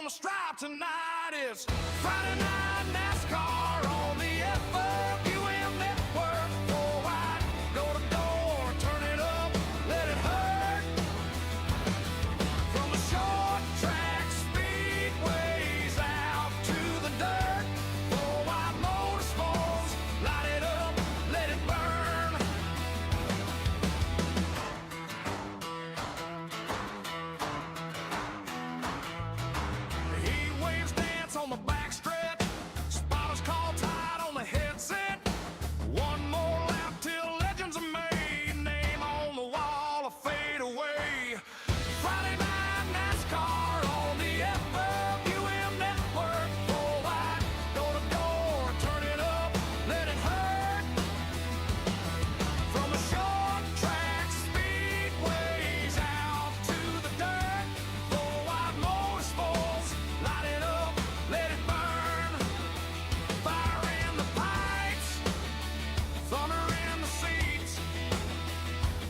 the stripe tonight. It's Friday night NASCAR on the FWM network. FourWide, door to door, turn it up, let it hurt. From the short track speedways out to the dirt. FourWide Motorsports, light it up, let it burn. Heat waves dance on the backstretch. Spotters call tight on the headset. One more lap till legends are made. Name on the wall, a fade away. Friday night NASCAR on the FWM network. FourWide, door to door, turn it up, let it hurt. From the short track speedways out to the dirt. FourWide Motorsports, light it up, let it burn. Fire in the pipes, thunder in the seats.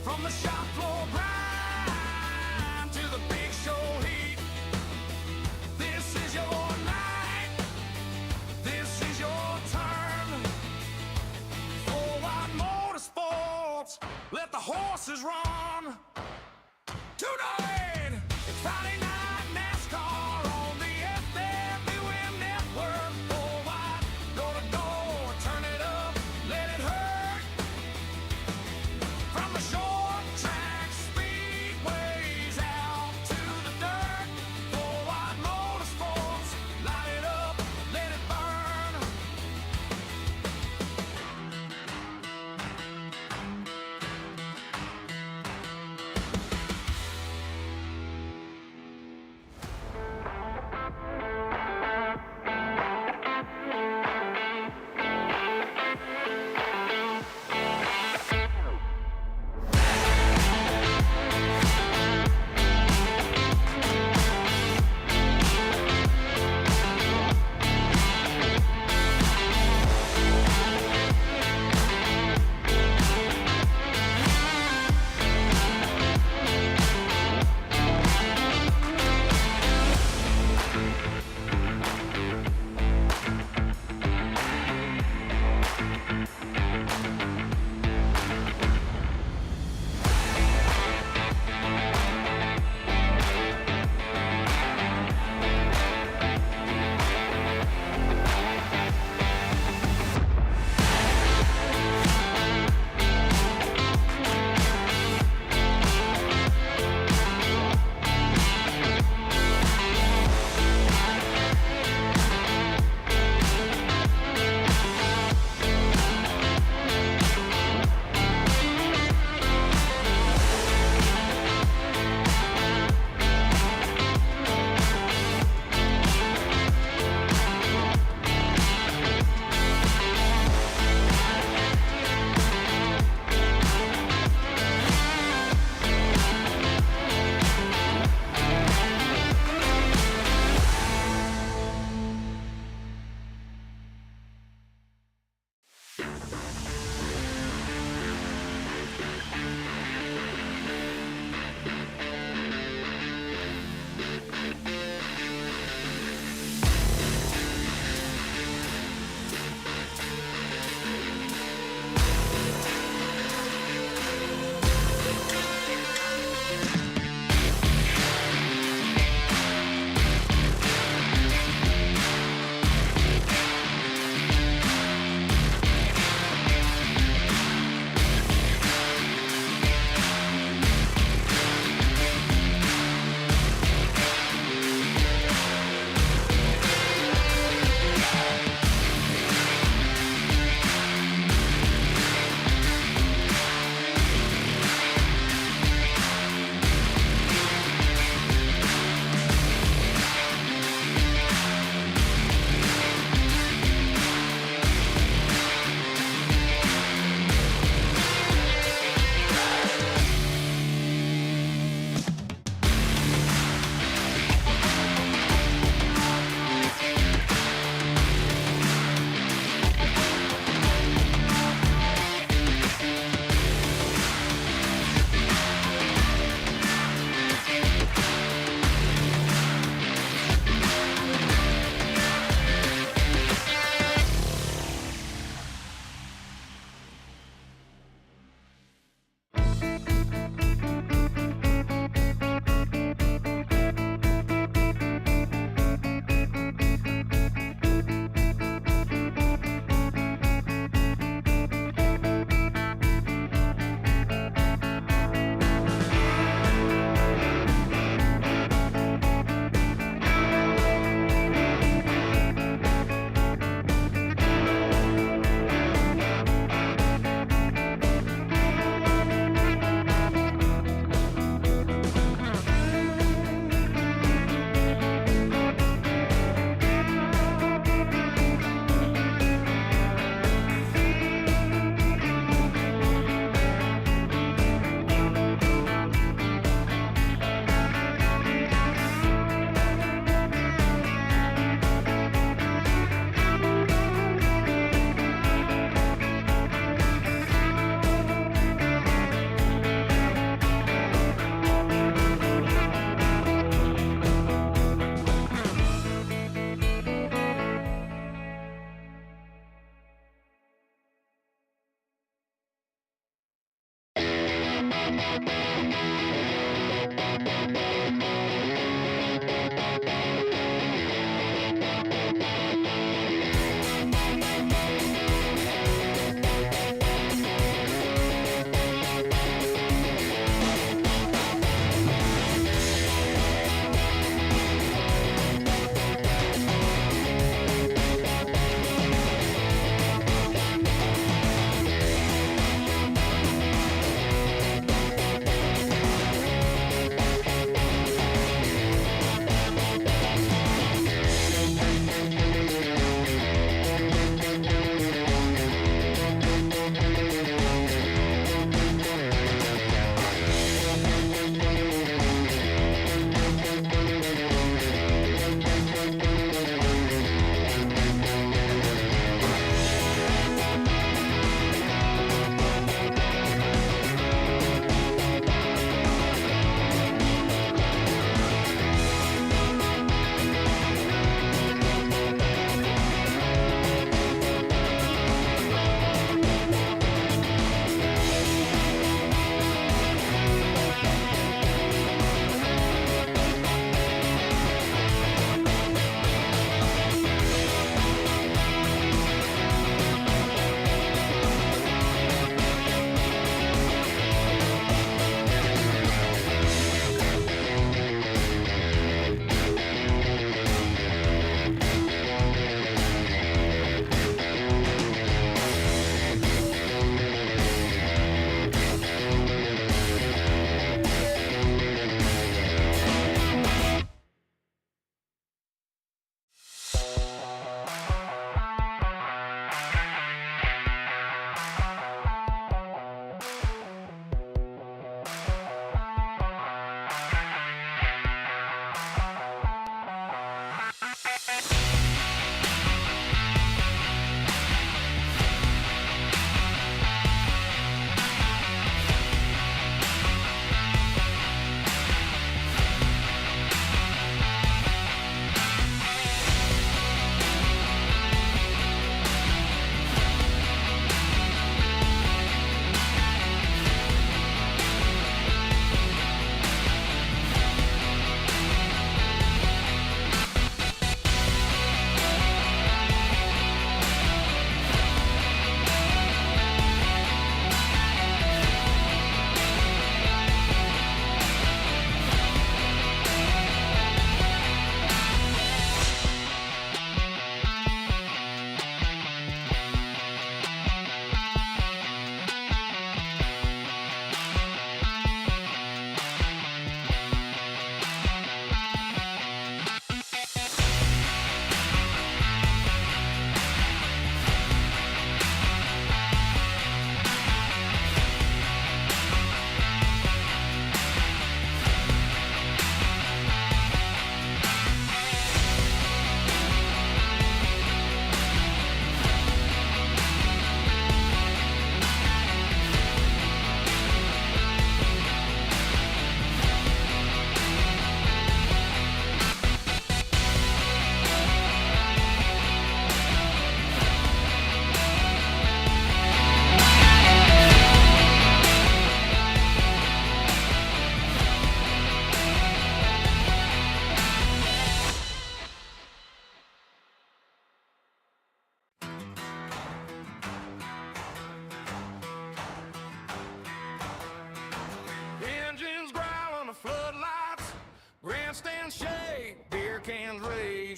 From the shop floor grind to the big show heat. This is your night, this is your turn. FourWide Motorsports, let the horses run. Tonight, it's Friday night NASCAR on the FWM network. FourWide, door to door, turn it up, let it hurt. From the short track speedways out to the dirt. FourWide Motorsports, light it up, let it burn.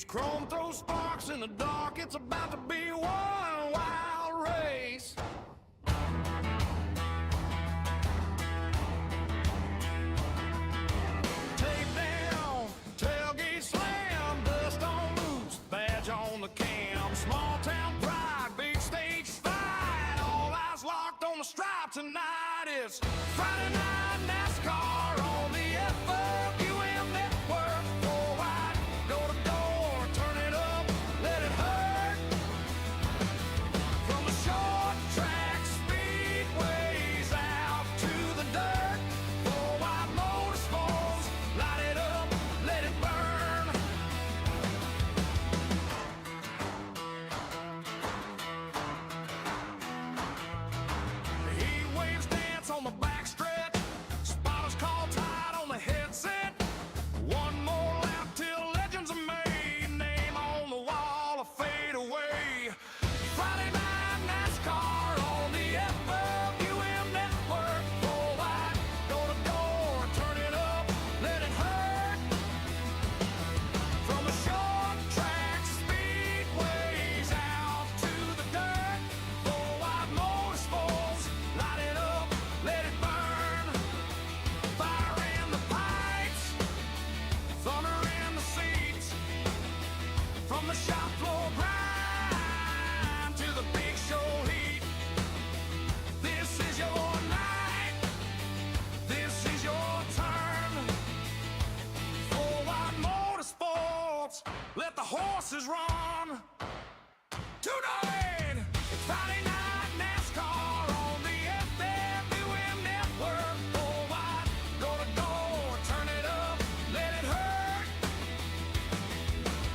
Chrome throws sparks in the dark. It's about to be one wild race. Tape down, tailgate slam, dust on boots, badge on the cam. Small town pride, big stage fight. All eyes locked on the stripe tonight. It's Friday night NASCAR on the FWM network. FourWide, door to door, turn it up, let it hurt. From the short track speedways out to the dirt. FourWide Motorsports, light it up, let it burn. Heat waves dance on the back. horses run. Tonight, it's Friday night NASCAR on the FWM network. FourWide, gonna go, turn it up, let it hurt.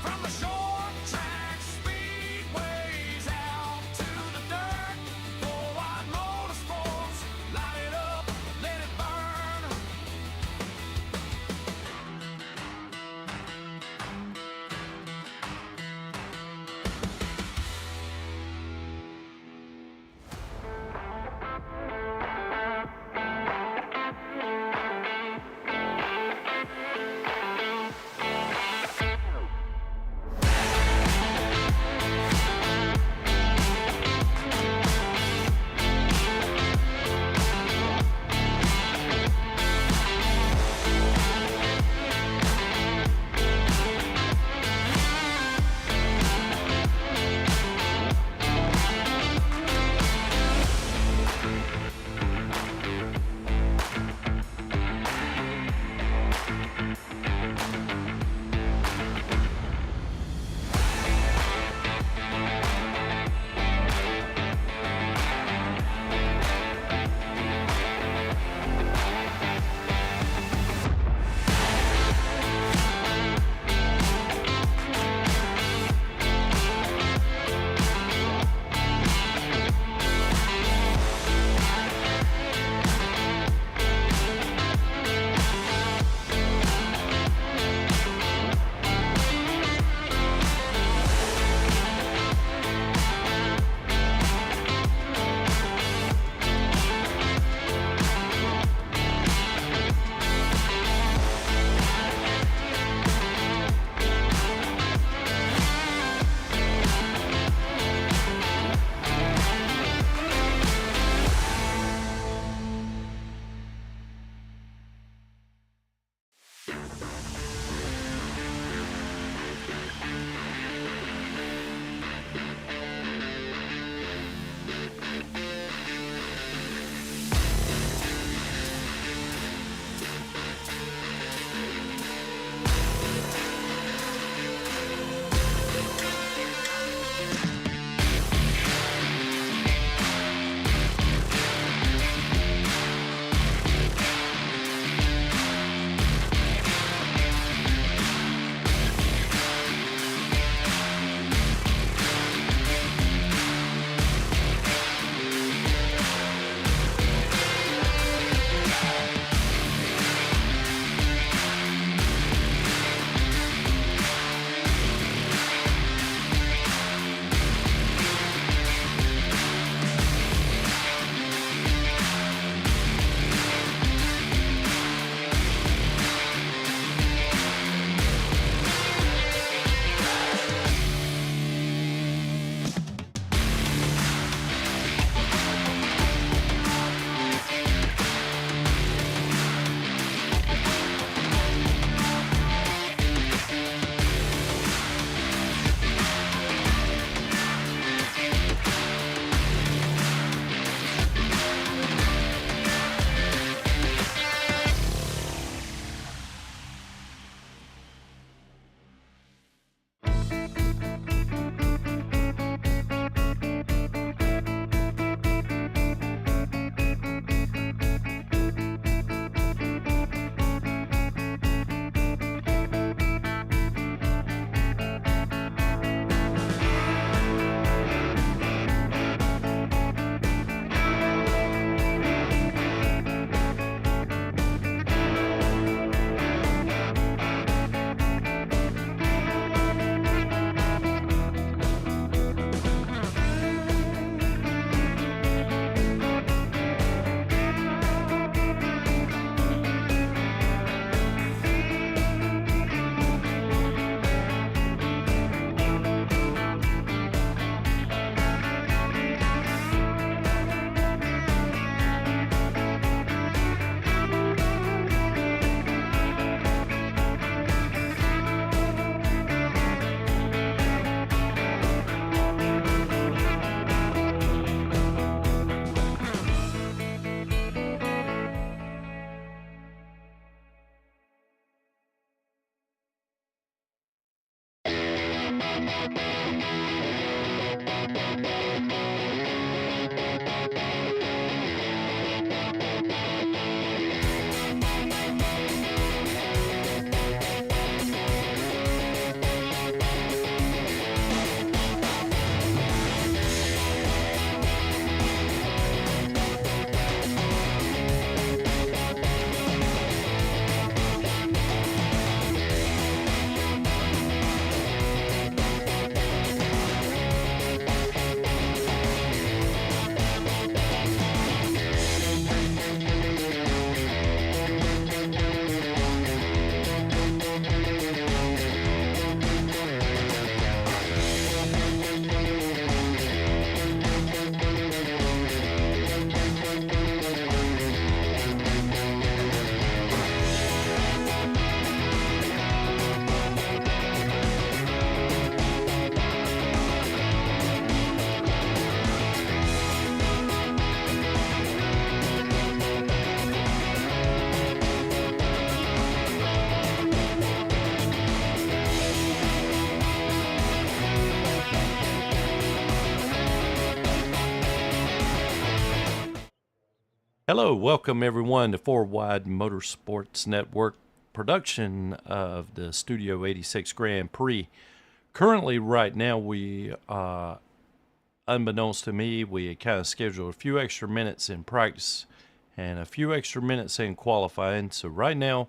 From the short track speedways out to the dirt. FourWide Motorsports, light it up, let it burn. Hello, welcome everyone to FourWide Motorsports Network production of the Studio 86 Grand Prix. Currently, right now, we, unbeknownst to me, we kind of scheduled a few extra minutes in practice and a few extra minutes in qualifying. So right now,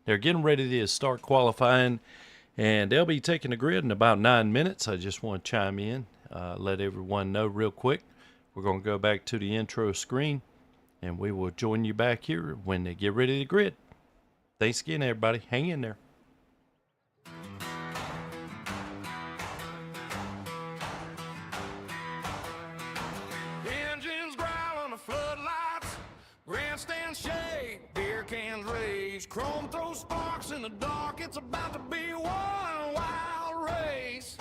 they're getting ready to start qualifying, and they'll be taking the grid in about 9 minutes. I just want to chime in, let everyone know real quick. We're going to go back to the intro screen, and we will join you back here when they get ready to grid. Thanks again, everybody. Hang in there. Engines growling, the floodlights, grandstand shake, beer cans rage, chrome throws sparks in the dark. It's about to be one wild race.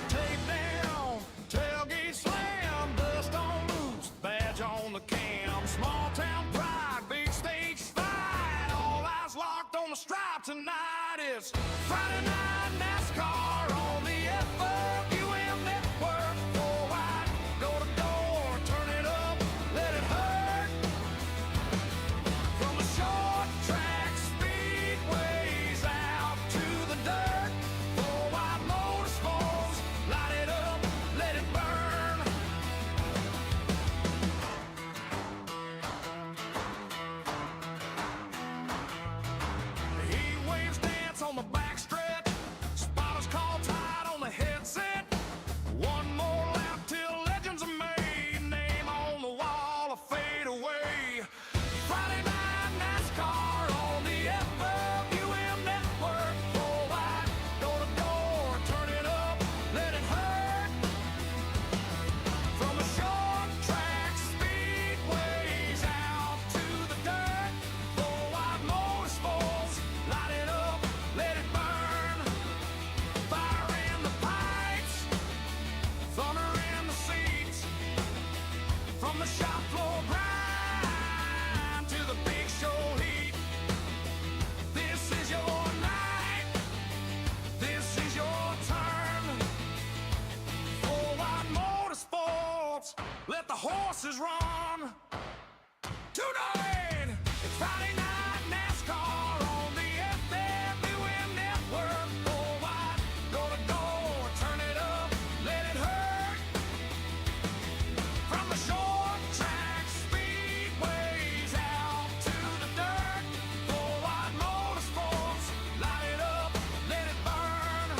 Tape down, tailgate slam, dust on loose, badge on the cam, small town pride, big stage fight, all eyes locked on the stripe tonight. It's Friday night NASCAR on the FWM network. FourWide, go to door, turn it up, let it hurt. From the short track speedways out to the dirt. FourWide Motorsports, light it up, let it burn. Heat waves dance on the backstretch, spotters call tight on the headset. One more lap till legends are made, name on the wall, a fade away. Friday night NASCAR on the FWM network. FourWide, go to door, turn it up, let it hurt. From the short track speedways out to the dirt. FourWide Motorsports, light it up, let it burn. Fire in the pipes, thunder in the seats. From the shop floor grind to the big show heat. This is your night, this is your turn. FourWide Motorsports, let the horses run. Tonight, it's Friday night NASCAR on the FWM network. FourWide, go to door, turn it up, let it hurt. From the short track speedways out to the dirt. FourWide Motorsports, light it up, let it burn.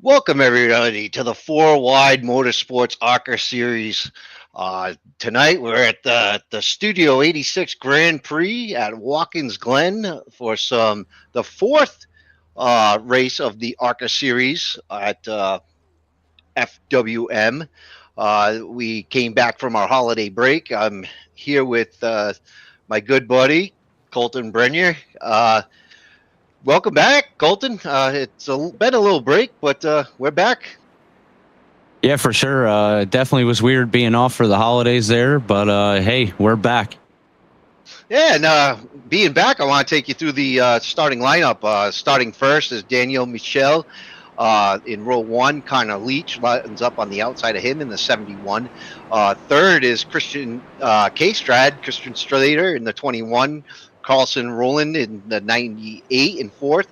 Welcome everybody to the FourWide Motorsports ARCA series. Tonight we're at the Studio 86 Grand Prix at Watkins Glen for the fourth race of the ARCA series at FWM. We came back from our holiday break. I'm here with my good buddy Colton Brenner. Welcome back, Colton. It's been a little break, but we're back. Yeah, for sure. Definitely was weird being off for the holidays there, but hey, we're back. Yeah, and being back, I want to take you through the starting lineup. Starting first is Daniel Michel in row one. Connor Leach lines up on the outside of him in the 71. Third is Christian K-Strad, Christian Strader in the 21. Carlson Roland in the 98 in fourth.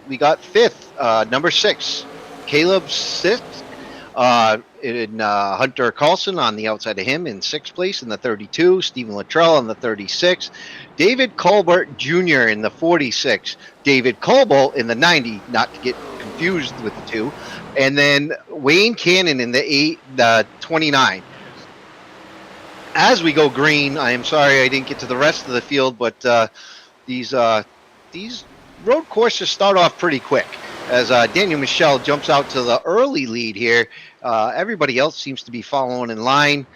We got fifth, number 6, Caleb Sisk in Hunter Carlson on the outside of him in sixth place in the 32. Stephen Luttrell in the 36. David Colbert Jr. in the 46. David Colbolt in the 90, not to get confused with the two. And then Wayne Cannon in the 29. As we go green, I am sorry I didn't get to the rest of the field, but these road courses start off pretty quick. As Daniel Michel jumps out to the early lead here, everybody else seems to be following in line.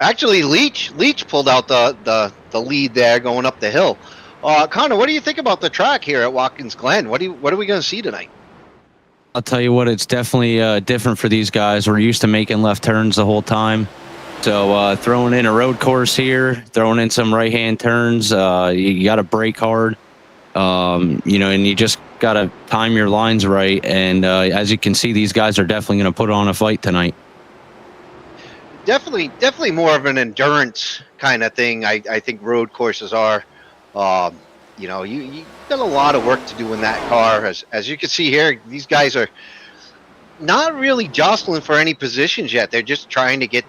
Actually, Leach pulled out the lead there going up the hill. Connor, what do you think about the track here at Watkins Glen? What are we going to see tonight? I'll tell you what, it's definitely different for these guys. We're used to making left turns the whole time. So throwing in a road course here, throwing in some right-hand turns, you got to brake hard. And you just got to time your lines right. And as you can see, these guys are definitely going to put on a fight tonight. Definitely more of an endurance kind of thing. I think road courses are. You got a lot of work to do in that car. As you can see here, these guys are not really jostling for any positions yet. They're just trying to get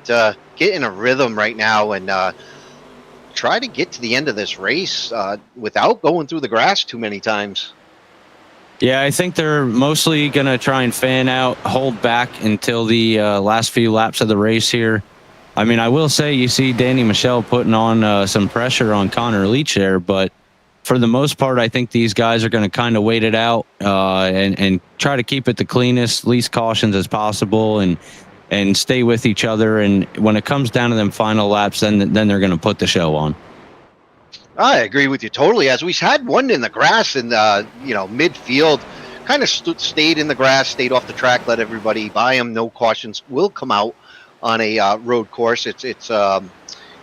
in a rhythm right now and try to get to the end of this race without going through the grass too many times. Yeah, I think they're mostly going to try and fan out, hold back until the last few laps of the race here. I mean, I will say you see Danny Michelle putting on some pressure on Connor Leach there, but for the most part, I think these guys are going to kind of wait it out and try to keep it the cleanest, least cautions as possible, and stay with each other. And when it comes down to them final laps, then they're going to put the show on. I agree with you totally. As we had one in the grass in midfield, kind of stayed in the grass, stayed off the track, let everybody by him. No cautions will come out on a road course. It's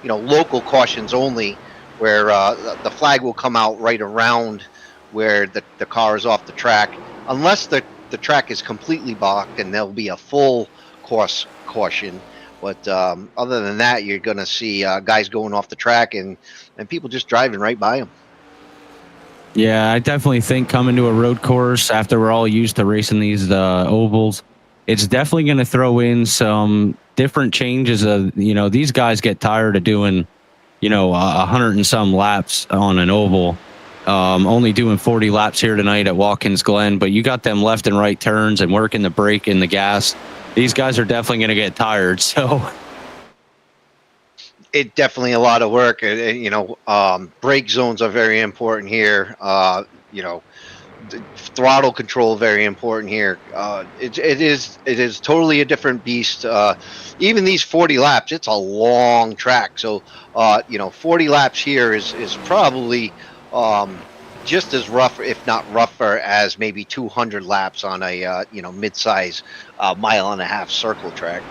local cautions only, where the flag will come out right around where the car is off the track, unless the track is completely blocked, and there'll be a full course caution. But other than that, you're going to see guys going off the track and people just driving right by them. Yeah, I definitely think coming to a road course after we're all used to racing these ovals, it's definitely going to throw in some different changes of, these guys get tired of doing, 100 and some laps on an oval, only doing 40 laps here tonight at Watkins Glen, but you got them left and right turns and working the brake and the gas. These guys are definitely going to get tired. So it definitely a lot of work. Brake zones are very important here. Throttle control very important here. It is totally a different beast. Even these 40 laps, it's a long track. So 40 laps here is probably just as rough, if not rougher, as maybe 200 laps on a mid-size mile and a half circle track.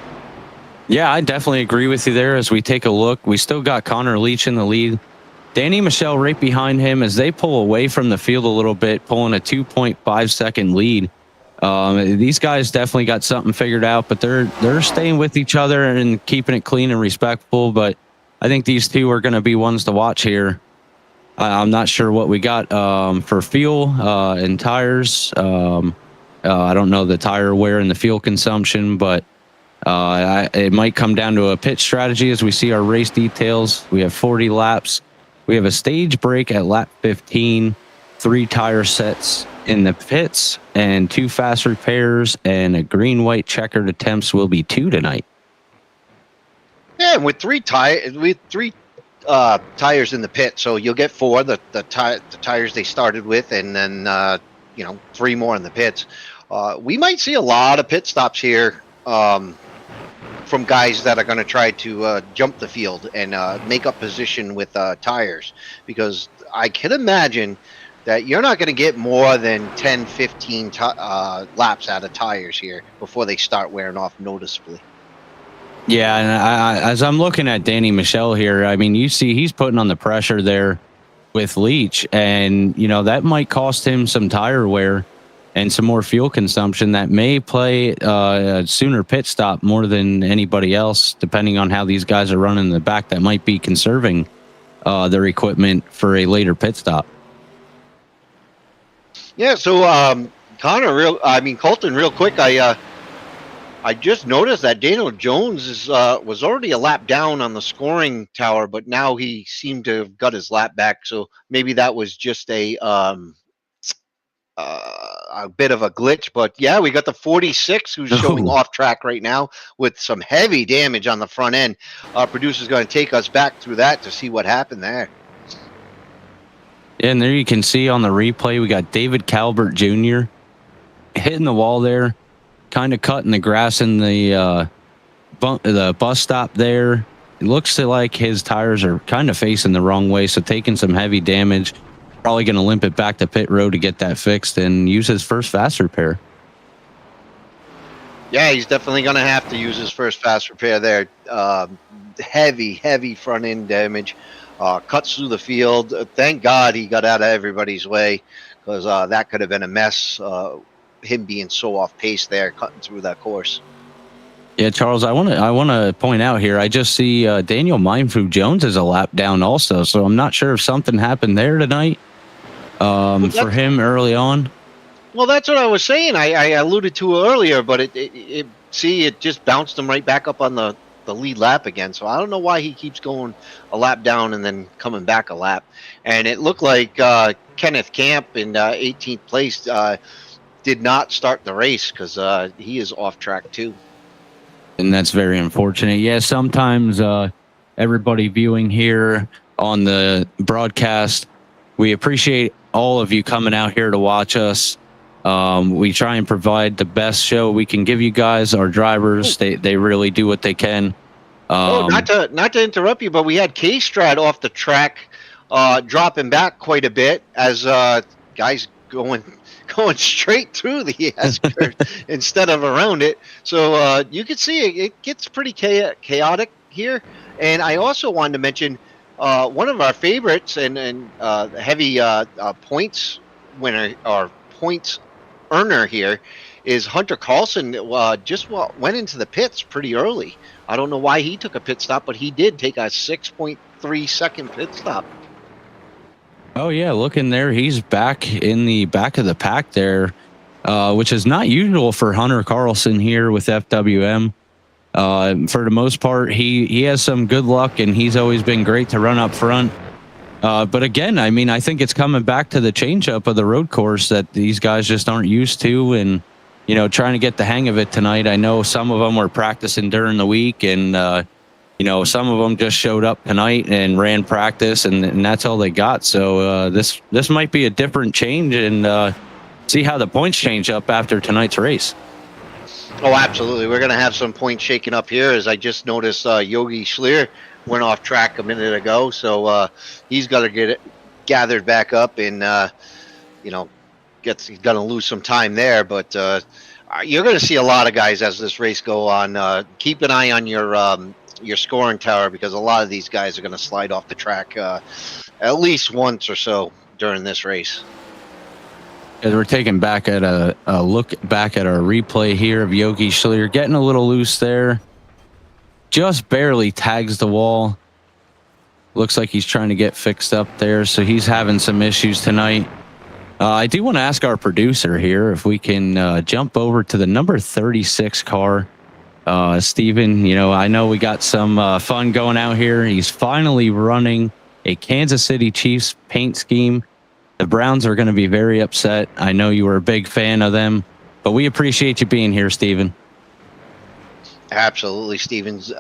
Yeah, I definitely agree with you there. As we take a look, we still got Connor Leach in the lead. Danny Michelle right behind him as they pull away from the field a little bit, pulling a 2.5 second lead. These guys definitely got something figured out, but they're staying with each other and keeping it clean and respectful. But I think these two are going to be ones to watch here. I'm not sure what we got for fuel and tires. I don't know the tire wear and the fuel consumption, but it might come down to a pit strategy as we see our race details. We have 40 laps. We have a stage break at lap 15, 3 tire sets in the pits, and 2 fast repairs, and a green-white checkered attempts will be 2 tonight. Yeah, with 3 tires in the pit, so you'll get 4 the tires they started with, and then 3 more in the pits. We might see a lot of pit stops here from guys that are going to try to jump the field and make up position with tires, because I can imagine that you're not going to get more than 10, 15 laps out of tires here before they start wearing off noticeably. Yeah, and as I'm looking at Danny Michelle here, I mean, you see he's putting on the pressure there with Leach, and that might cost him some tire wear and some more fuel consumption that may play a sooner pit stop more than anybody else, depending on how these guys are running in the back. That might be conserving their equipment for a later pit stop. Yeah, so Colton, real quick, I just noticed that Daniel Jones was already a lap down on the scoring tower, but now he seemed to have got his lap back. So maybe that was just a bit of a glitch. But yeah, we got the 46 who's showing off track right now with some heavy damage on the front end. Our producer's going to take us back through that to see what happened there. And there you can see on the replay, we got David Calvert Jr. hitting the wall there, kind of cutting the grass in the bus stop there. It looks like his tires are kind of facing the wrong way, so taking some heavy damage. Probably going to limp it back to pit road to get that fixed and use his first fast repair. Yeah, he's definitely going to have to use his first fast repair there. Heavy front end damage. cuts through the field. Thank God he got out of everybody's way, because that could have been a mess. Him being so off pace there, cutting through that course. Yeah, Charles, I want to point out here. I just see Daniel Mindfu Jones is a lap down also, so I'm not sure if something happened there tonight for him early on. Well, that's what I was saying. I alluded to it earlier, but it just bounced him right back up on the lead lap again. So I don't know why he keeps going a lap down and then coming back a lap. And it looked like Kenneth Camp in 18th place did not start the race, because he is off track too. And that's very unfortunate. Yeah, sometimes everybody viewing here on the broadcast, we appreciate all of you coming out here to watch us. We try and provide the best show we can give you guys. Our drivers, they really do what they can. Not to interrupt you, but we had K-Strat off the track, dropping back quite a bit as guys going straight through the S-curve instead of around it. So you can see it gets pretty chaotic here. And I also wanted to mention one of our favorites and heavy points winner or points earner here is Hunter Carlson. Just went into the pits pretty early. I don't know why he took a pit stop, but he did take a 6.3 second pit stop. Oh, yeah, looking there, he's back in the back of the pack there, which is not usual for Hunter Carlson here with FWM. For the most part, he has some good luck, and he's always been great to run up front. But again, I mean, I think it's coming back to the changeup of the road course that these guys just aren't used to, and, you know, trying to get the hang of it tonight. I know some of them were practicing during the week, and you know, some of them just showed up tonight and ran practice, and that's all they got. So this might be a different change, and see how the points change up after tonight's race. Oh, absolutely. We're going to have some points shaking up here, as I just noticed Yogi Schleer went off track a minute ago. So he's got to get it gathered back up, and, you know, he's going to lose some time there. But you're going to see a lot of guys as this race go on. Keep an eye on your scoring tower, because a lot of these guys are going to slide off the track at least once or so during this race. As we're taking back at a look back at our replay here of Yogi Schleer getting a little loose there, just barely tags the wall. Looks like he's trying to get fixed up there, so he's having some issues tonight. I do want to ask our producer here if we can jump over to the number 36 car. Steven, you know, I know we got some fun going out here. He's finally running a Kansas City Chiefs paint scheme. The Browns are going to be very upset. I know you were a big fan of them, but we appreciate you being here, Steven. Absolutely, Steven's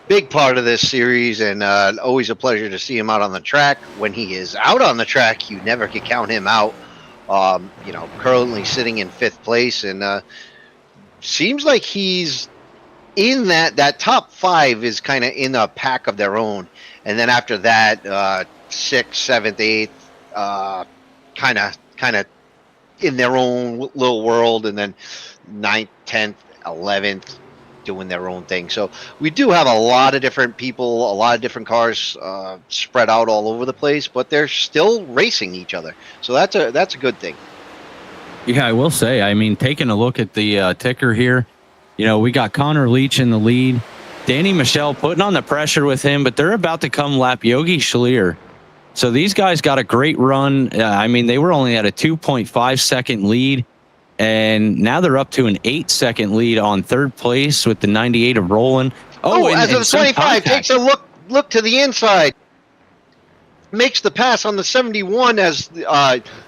big part of this series, and always a pleasure to see him out on the track. When he is out on the track, you never can count him out. You know, currently sitting in 5th place, and seems like he's in that top 5 is kind of in a pack of their own, and then after that, 6th, 7th, 8th, kind of in their own little world, and then 9th, 10th, 11th doing their own thing. So we do have a lot of different people, a lot of different cars spread out all over the place, but they're still racing each other. So that's a good thing. Yeah, I will say, I mean, taking a look at the ticker here, you know, we got Connor Leach in the lead. Danny Michelle putting on the pressure with him, but they're about to come lap Yogi Schleer. So these guys got a great run. I mean, they were only at a 2.5 second lead, and now they're up to an 8-second lead on 3rd place with the 98 of Roland. As the 25 takes a look to the inside, makes the pass on the 71 as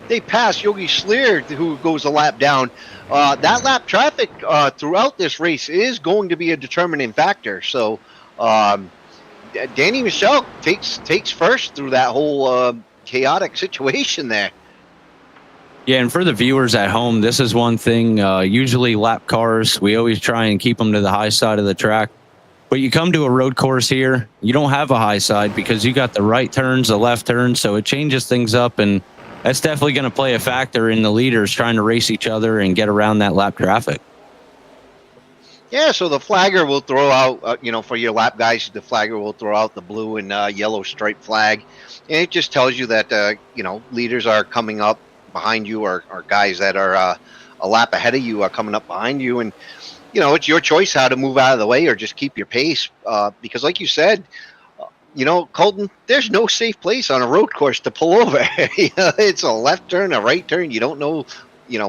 they pass Yogi Schleer, who goes a lap down. That lap traffic throughout this race is going to be a determining factor. So Danny Michelle takes first through that whole chaotic situation there. Yeah, and for the viewers at home, this is one thing. Usually lap cars, we always try and keep them to the high side of the track. But you come to a road course here, you don't have a high side because you got the right turns, the left turns, so it changes things up, and that's definitely going to play a factor in the leaders trying to race each other and get around that lap traffic. Yeah, so the flagger will throw out, for your lap guys, the flagger will throw out the blue and yellow stripe flag. And it just tells you that, leaders are coming up behind you, or guys that are a lap ahead of you are coming up behind you. And, it's your choice how to move out of the way or just keep your pace. Because like you said, Colton, there's no safe place on a road course to pull over. It's a left turn, a right turn. You don't know,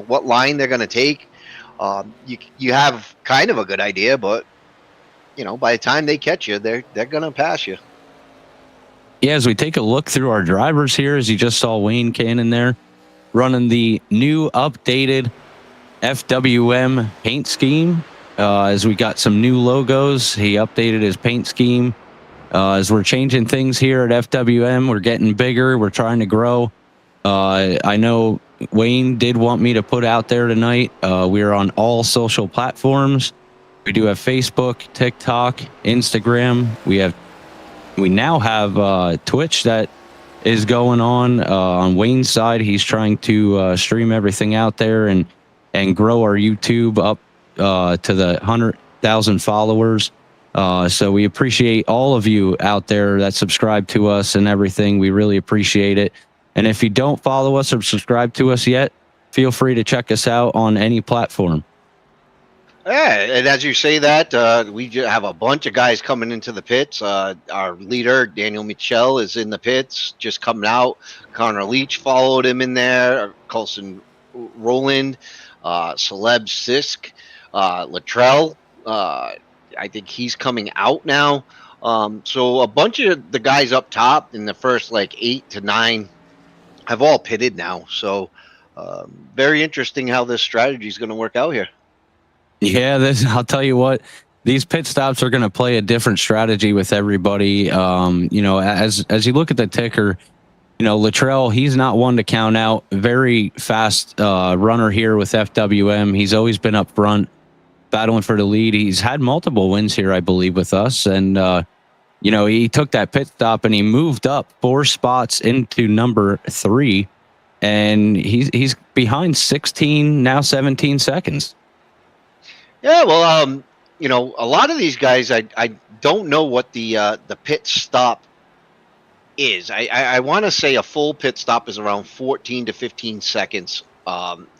what line they're going to take. You have kind of a good idea, but by the time they catch you, they're gonna pass you. Yeah, as we take a look through our drivers here, as you just saw Wayne Cannon there running the new updated FWM paint scheme. As we got some new logos, he updated his paint scheme. As we're changing things here at FWM, we're getting bigger. We're trying to grow. I know Wayne did want me to put out there tonight. We are on all social platforms. We do have Facebook, TikTok, Instagram. We now have Twitch that is going on Wayne's side. He's trying to stream everything out there and grow our YouTube up to the 100,000 followers. So we appreciate all of you out there that subscribe to us and everything. We really appreciate it. And if you don't follow us or subscribe to us yet, feel free to check us out on any platform. Yeah, and as you say that, we have a bunch of guys coming into the pits. Our leader, Daniel Michel, is in the pits, just coming out. Connor Leach followed him in there. Colson Roland, Celeb Sisk, Latrell. I think he's coming out now. So a bunch of the guys up top in the first 8 to 9 have all pitted now. So very interesting how this strategy is going to work out here. Yeah, I'll tell you what, these pit stops are going to play a different strategy with everybody. As you look at the ticker, Latrell, he's not one to count out. Very fast runner here with FWM. He's always been up front, battling for the lead. He's had multiple wins here, I believe, with us. And, he took that pit stop and he moved up 4 spots into number 3. And he's behind 16, now 17 seconds. Yeah, well, a lot of these guys, I don't know what the pit stop is. I want to say a full pit stop is around 14 to 15 seconds.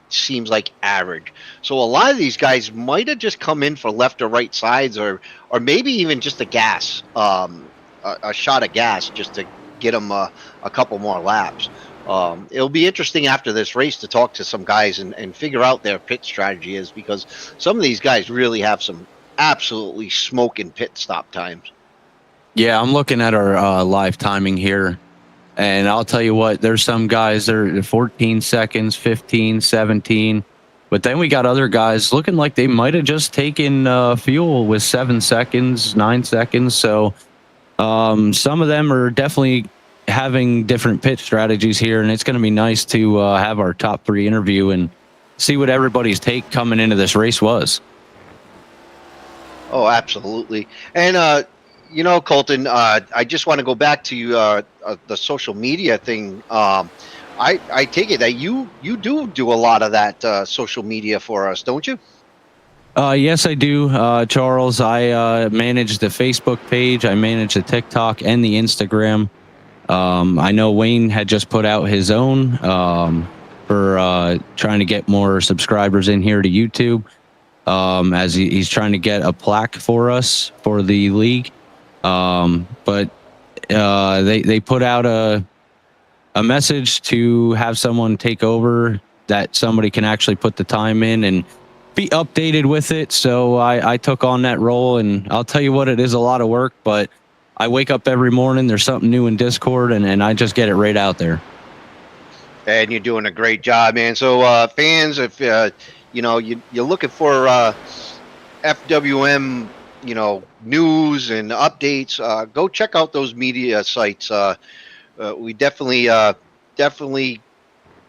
Seems like average. So a lot of these guys might have just come in for left or right sides, or maybe even just a gas, a shot of gas just to get them a couple more laps. It'll be interesting after this race to talk to some guys and figure out their pit strategy is, because some of these guys really have some absolutely smoking pit stop times. Yeah, I'm looking at our live timing here, and I'll tell you what, there's some guys, they're 14 seconds, 15, 17, but then we got other guys looking like they might have just taken fuel with 7 seconds, 9 seconds. So some of them are definitely having different pit strategies here, and it's going to be nice to have our top 3 interview and see what everybody's take coming into this race was. Oh, absolutely. And Colton, I just want to go back to the social media thing. I take it that you do a lot of that social media for us, don't you? Yes, I do, Charles. I manage the Facebook page, I manage the TikTok and the Instagram. I know Wayne had just put out his own for trying to get more subscribers in here to YouTube, as he's trying to get a plaque for us for the league. But they put out a message to have someone take over, that somebody can actually put the time in and be updated with it. So I took on that role, and I'll tell you what, it is a lot of work, but I wake up every morning, there's something new in Discord, and I just get it right out there. And you're doing a great job, man. So fans, if you're looking for FWM, news and updates, go check out those media sites. We definitely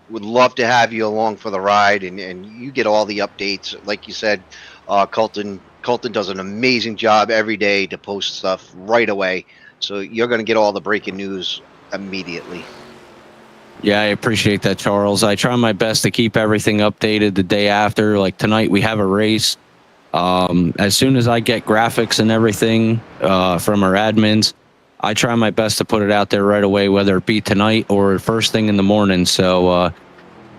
would love to have you along for the ride, and you get all the updates. Like you said, Colton does an amazing job every day to post stuff right away. So you're going to get all the breaking news immediately. Yeah, I appreciate that, Charles. I try my best to keep everything updated the day after. Like tonight, we have a race. As soon as I get graphics and everything from our admins, I try my best to put it out there right away, whether it be tonight or first thing in the morning. So,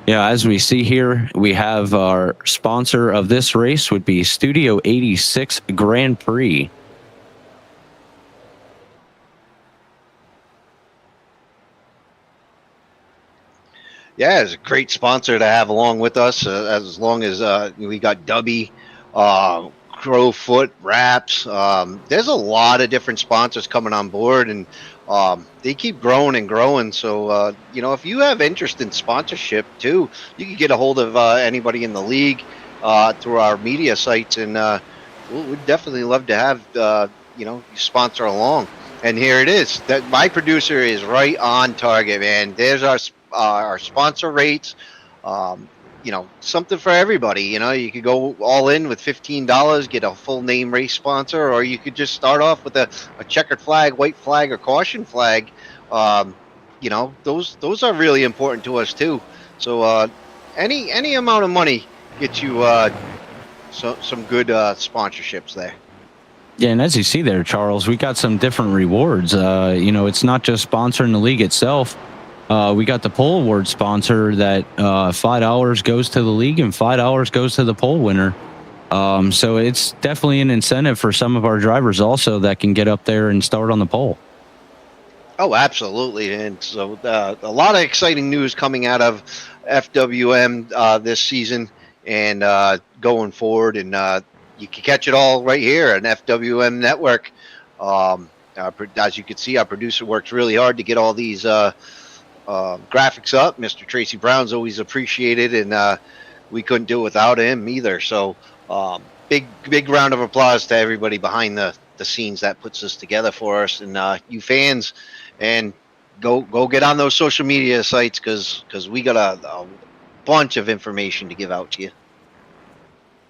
as we see here, we have our sponsor of this race would be Studio 86 Grand Prix. Yeah, it's a great sponsor to have along with us. As long as we got Dubby, Crowfoot, Wraps. There's a lot of different sponsors coming on board, and they keep growing and growing. So, if you have interest in sponsorship too, you can get a hold of anybody in the league through our media sites, and we'd definitely love to have you sponsor along. And here it is. That my producer is right on target, man. There's our sponsor rates. Something for everybody. You could go all in with $15, get a full name race sponsor, or you could just start off with a checkered flag, white flag, or caution flag. Those are really important to us too. So any amount of money gets you some good sponsorships there. Yeah, and as you see there, Charles, we got some different rewards. It's not just sponsoring the league itself. We got the pole award sponsor that $5 goes to the league and $5 goes to the pole winner. So it's definitely an incentive for some of our drivers also that can get up there and start on the pole. Oh, absolutely. And so a lot of exciting news coming out of FWM this season and going forward. And you can catch it all right here on FWM Network. As you can see, our producer works really hard to get all these graphics up. Mr. Tracy Brown's always appreciated, and we couldn't do it without him either. So big round of applause to everybody behind the scenes that puts this together for us, and you fans, and go get on those social media sites because we got a bunch of information to give out to you.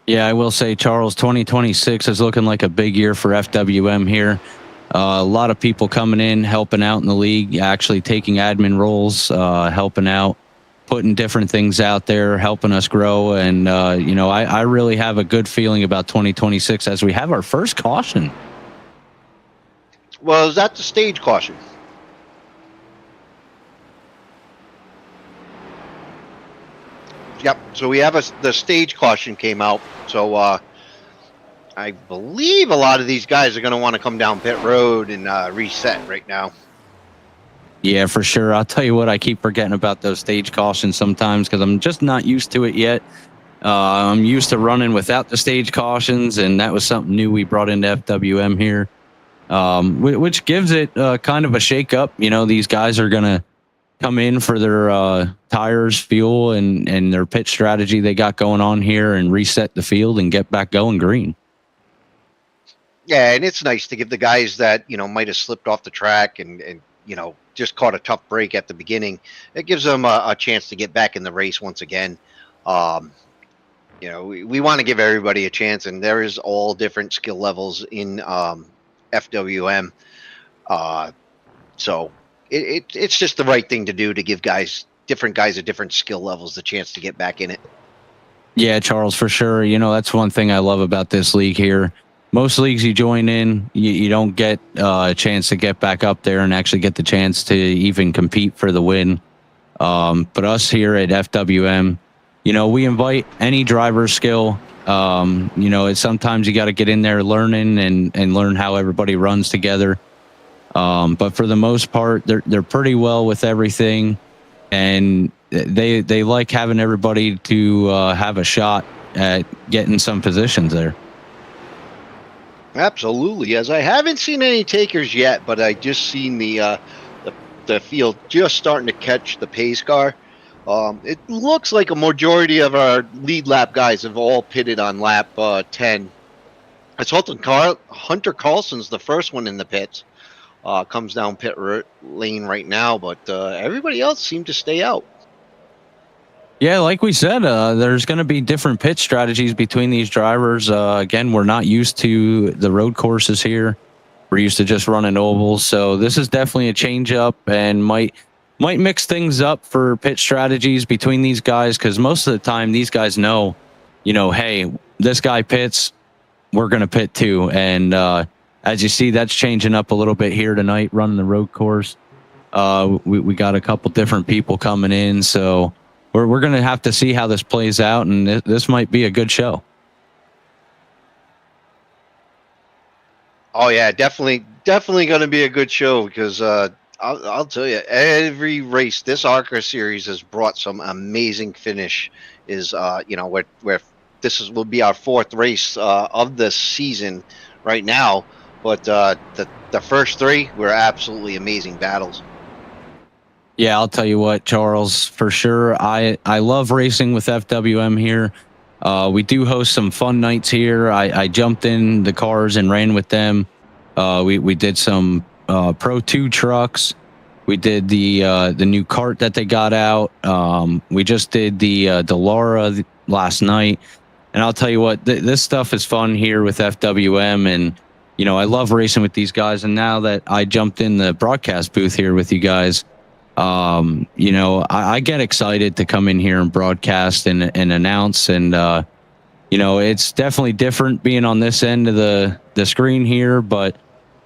Yeah, I will say, Charles, 2026 is looking like a big year for FWM here. A lot of people coming in, helping out in the league, actually taking admin roles, helping out, putting different things out there, helping us grow. And, I really have a good feeling about 2026 as we have our first caution. Well, is that the stage caution? Yep. So we have the stage caution came out. So I believe a lot of these guys are going to want to come down pit road and reset right now. Yeah, for sure. I'll tell you what, I keep forgetting about those stage cautions sometimes because I'm just not used to it yet. I'm used to running without the stage cautions, and that was something new we brought into FWM here, which gives it kind of a shake up. These guys are going to come in for their tires, fuel, and their pit strategy they got going on here and reset the field and get back going green. Yeah, and it's nice to give the guys that, might have slipped off the track and just caught a tough break at the beginning. It gives them a chance to get back in the race once again. We want to give everybody a chance, and there is all different skill levels in FWM. So it's just the right thing to do to give different guys at different skill levels the chance to get back in it. Yeah, Charles, for sure. That's one thing I love about this league here. Most leagues you join in, you don't get a chance to get back up there and actually get the chance to even compete for the win. But us here at FWM, we invite any driver skill. It's sometimes you got to get in there learning and learn how everybody runs together. But for the most part, they're pretty well with everything, and they like having everybody to have a shot at getting some positions there. Absolutely. As I haven't seen any takers yet, but I just seen the field just starting to catch the pace car. It looks like a majority of our lead lap guys have all pitted on lap 10. It's Hunter Carlson's the first one in the pits. Comes down pit lane right now, but everybody else seemed to stay out. Yeah, like we said, there's going to be different pit strategies between these drivers. Again, we're not used to the road courses here. We're used to just running ovals. So this is definitely a change up and might mix things up for pit strategies between these guys, because most of the time these guys know, hey, this guy pits, we're going to pit too. And as you see, that's changing up a little bit here tonight, running the road course. We got a couple different people coming in, so we're going to have to see how this plays out, and this might be a good show. Oh yeah, definitely going to be a good show because I'll tell you, every race this ARCA series has brought some amazing finish. Is where this will be our 4th race of the season right now, but the first 3 were absolutely amazing battles. Yeah, I'll tell you what, Charles, for sure. I love racing with FWM here. We do host some fun nights here. I jumped in the cars and ran with them. We did some Pro 2 trucks. We did the new kart that they got out. We just did the Laura last night. And I'll tell you what, this stuff is fun here with FWM. And, I love racing with these guys. And now that I jumped in the broadcast booth here with you guys, I get excited to come in here and broadcast and announce. And, it's definitely different being on this end of the screen here. But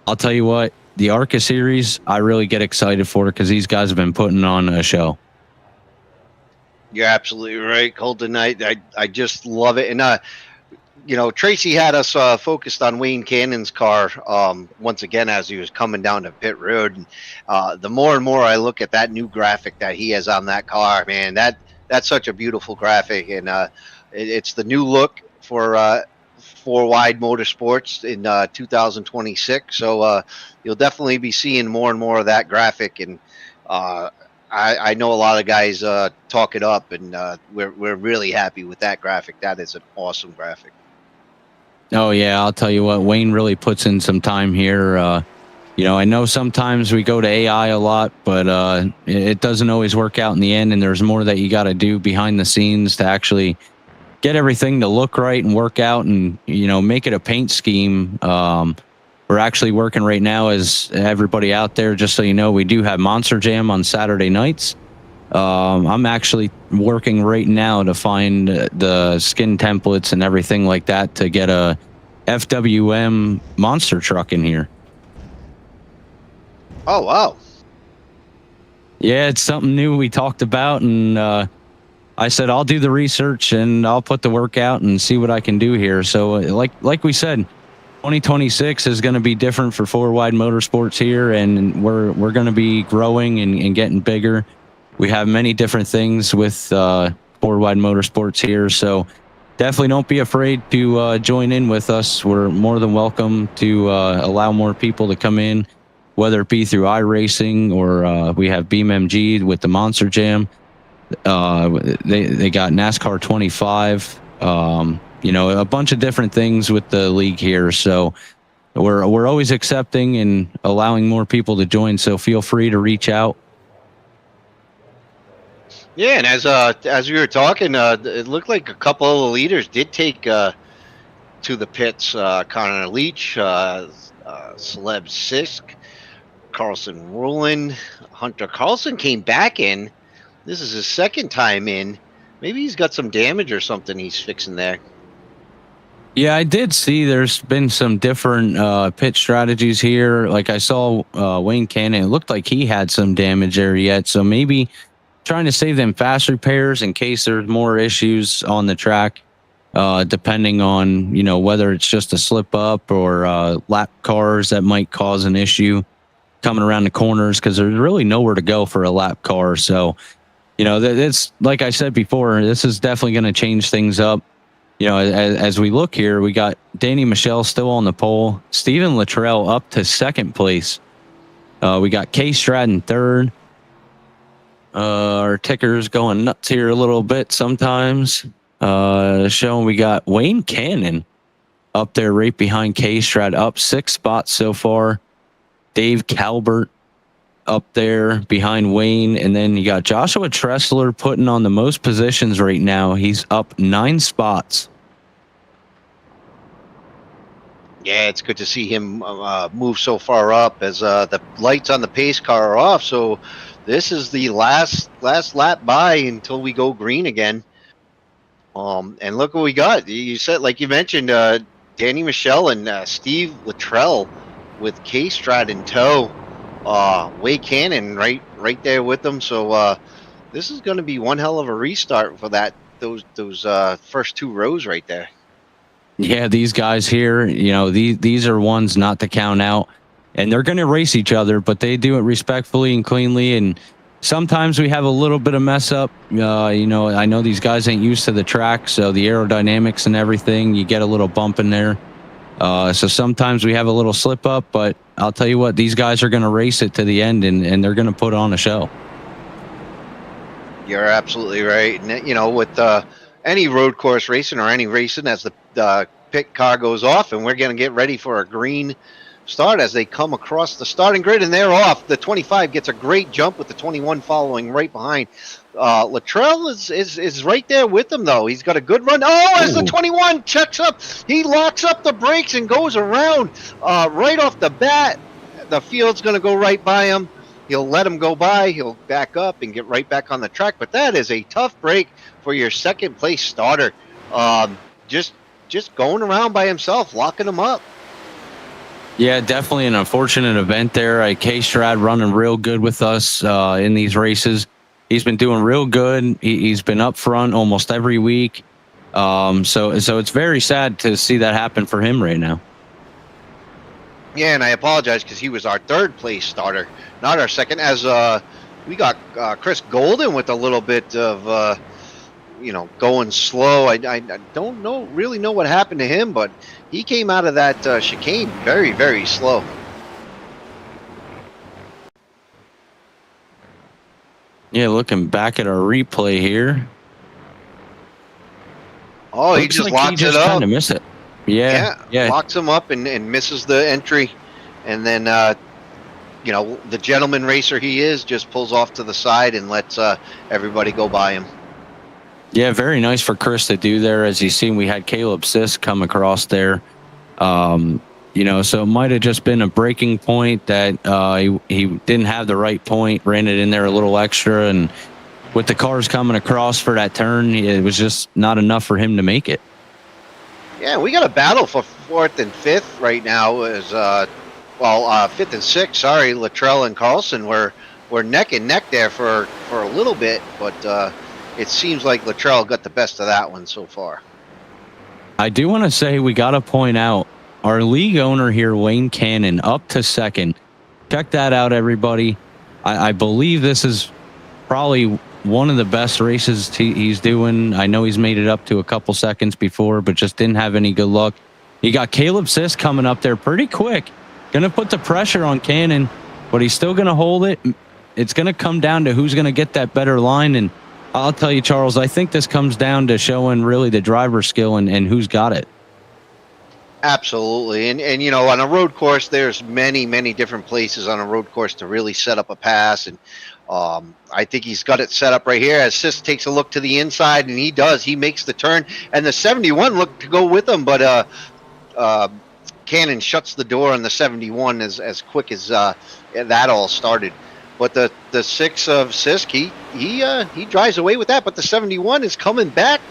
I'll tell you what, the ARCA series, I really get excited for it because these guys have been putting on a show. You're absolutely right, Colton. I just love it. And, Tracy had us focused on Wayne Cannon's car once again as he was coming down to pit road. And the more and more I look at that new graphic that he has on that car, man, that's such a beautiful graphic. And it's the new look for FourWide Motorsports in 2026. So you'll definitely be seeing more and more of that graphic. And I know a lot of guys talk it up, and we're really happy with that graphic. That is an awesome graphic. Oh, yeah, I'll tell you what, Wayne really puts in some time here. I know sometimes we go to AI a lot, but it doesn't always work out in the end, and there's more that you got to do behind the scenes to actually get everything to look right and work out and, make it a paint scheme. We're actually working right now, as everybody out there, just so you know, we do have Monster Jam on Saturday nights. I'm actually working right now to find the skin templates and everything like that to get a FWM monster truck in here. Oh, wow. Yeah, it's something new we talked about, and I said I'll do the research and I'll put the work out and see what I can do here. So like we said, 2026 is going to be different for FourWide Motorsports here, and we're going to be growing and getting bigger. We have many different things with FourWide Motorsports here, so definitely don't be afraid to join in with us. We're more than welcome to allow more people to come in, whether it be through iRacing or we have BeamMG with the Monster Jam. They got NASCAR 25, a bunch of different things with the league here. So we're always accepting and allowing more people to join. So feel free to reach out. Yeah, and as we were talking, it looked like a couple of the leaders did take to the pits. Connor Leach, Celeb Sisk, Carlson Rowland, Hunter Carlson came back in. This is his 2nd time in. Maybe he's got some damage or something he's fixing there. Yeah, I did see there's been some different pit strategies here. Like I saw Wayne Cannon. It looked like he had some damage there yet. So maybe trying to save them fast repairs in case there's more issues on the track, depending on, whether it's just a slip up or lap cars that might cause an issue coming around the corners, because there's really nowhere to go for a lap car. So, it's like I said before, this is definitely going to change things up. As we look here, we got Danny Michelle still on the pole, Steven Luttrell up to 2nd place. We got Kay Stratton 3rd. Our ticker's going nuts here a little bit sometimes. Showing we got Wayne Cannon up there right behind Kay Stratton, up 6 spots so far. Dave Calbert up there behind Wayne. And then you got Joshua Tressler putting on the most positions right now. He's up 9 spots. Yeah, it's good to see him move so far up as the lights on the pace car are off. So this is the last lap by until we go green again. And look what we got. You said, like you mentioned, Danny Michelle and Steve Luttrell with K-Strat in tow. Wade Cannon right there with them. So this is going to be one hell of a restart for those first 2 rows right there. Yeah, these guys here, these are ones not to count out, and they're going to race each other, but they do it respectfully and cleanly. And sometimes we have a little bit of mess up. I know these guys ain't used to the track, so the aerodynamics and everything, you get a little bump in there. So sometimes we have a little slip up, but I'll tell you what, these guys are going to race it to the end, and they're going to put on a show. You're absolutely right. And, with any road course racing or any racing, as the pit car goes off, and we're going to get ready for a green start as they come across the starting grid, and they're off. The 25 gets a great jump with the 21 following right behind. Luttrell is right there with them, though. He's got a good run. Oh, as the 21 checks up, he locks up the brakes and goes around right off the bat. The field's going to go right by him. He'll let him go by. He'll back up and get right back on the track. But that is a tough break for your second place starter. Just going around by himself, locking him up. Yeah, definitely an unfortunate event there. K-Strad running real good with us in these races. He's been doing real good. He's been up front almost every week. So it's very sad to see that happen for him right now. Yeah, and I apologize because he was our third place starter, not our second. As we got Chris Golden with a little bit of going slow. I don't really know what happened to him, but he came out of that chicane very, very slow. Yeah, looking back at our replay here. Oh, he just locks it up. Kind of missed it. Yeah. Locks him up and misses the entry, and then the gentleman racer he is just pulls off to the side and lets everybody go by him. Yeah, very nice for Chris to do there. As you've seen, we had Caleb Sisk come across there. So it might have just been a breaking point that he didn't have the right point, ran it in there a little extra, and with the cars coming across for that turn, it was just not enough for him to make it. Yeah, we got a battle for 4th and 5th right now. Is 5th and 6th. Sorry, Luttrell and Carlson were neck and neck there for a little bit, but it seems like Luttrell got the best of that one so far. I do want to say we got to point out our league owner here, Wayne Cannon, up to second. Check that out, everybody. I believe this is probably one of the best races he's doing. I know he's made it up to a couple seconds before, but just didn't have any good luck. You got Caleb Sisk coming up there pretty quick. Going to put the pressure on Cannon, but he's still going to hold it. It's going to come down to who's going to get that better line. And I'll tell you, Charles, I think this comes down to showing really the driver's skill and who's got it. Absolutely. And on a road course, there's many, many different places on a road course to really set up a pass. And I think he's got it set up right here as Sisk takes a look to the inside, and he does. He makes the turn, and the 71 looked to go with him, but Cannon shuts the door on the 71 as quick as that all started. But the 6 of Sisk, he drives away with that, but the 71 is coming back.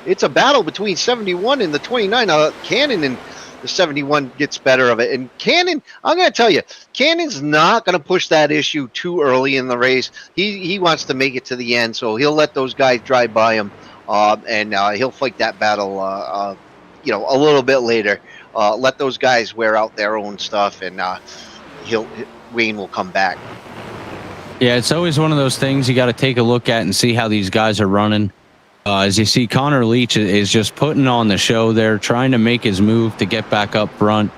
It's a battle between 71 and the 29. Cannon and the 71 gets better of it. And Cannon, I'm going to tell you, Cannon's not going to push that issue too early in the race. He wants to make it to the end, so he'll let those guys drive by him, and he'll fight that battle, a little bit later. Let those guys wear out their own stuff, and Wayne will come back. Yeah, it's always one of those things you got to take a look at and see how these guys are running. As you see, Connor Leach is just putting on the show there, trying to make his move to get back up front,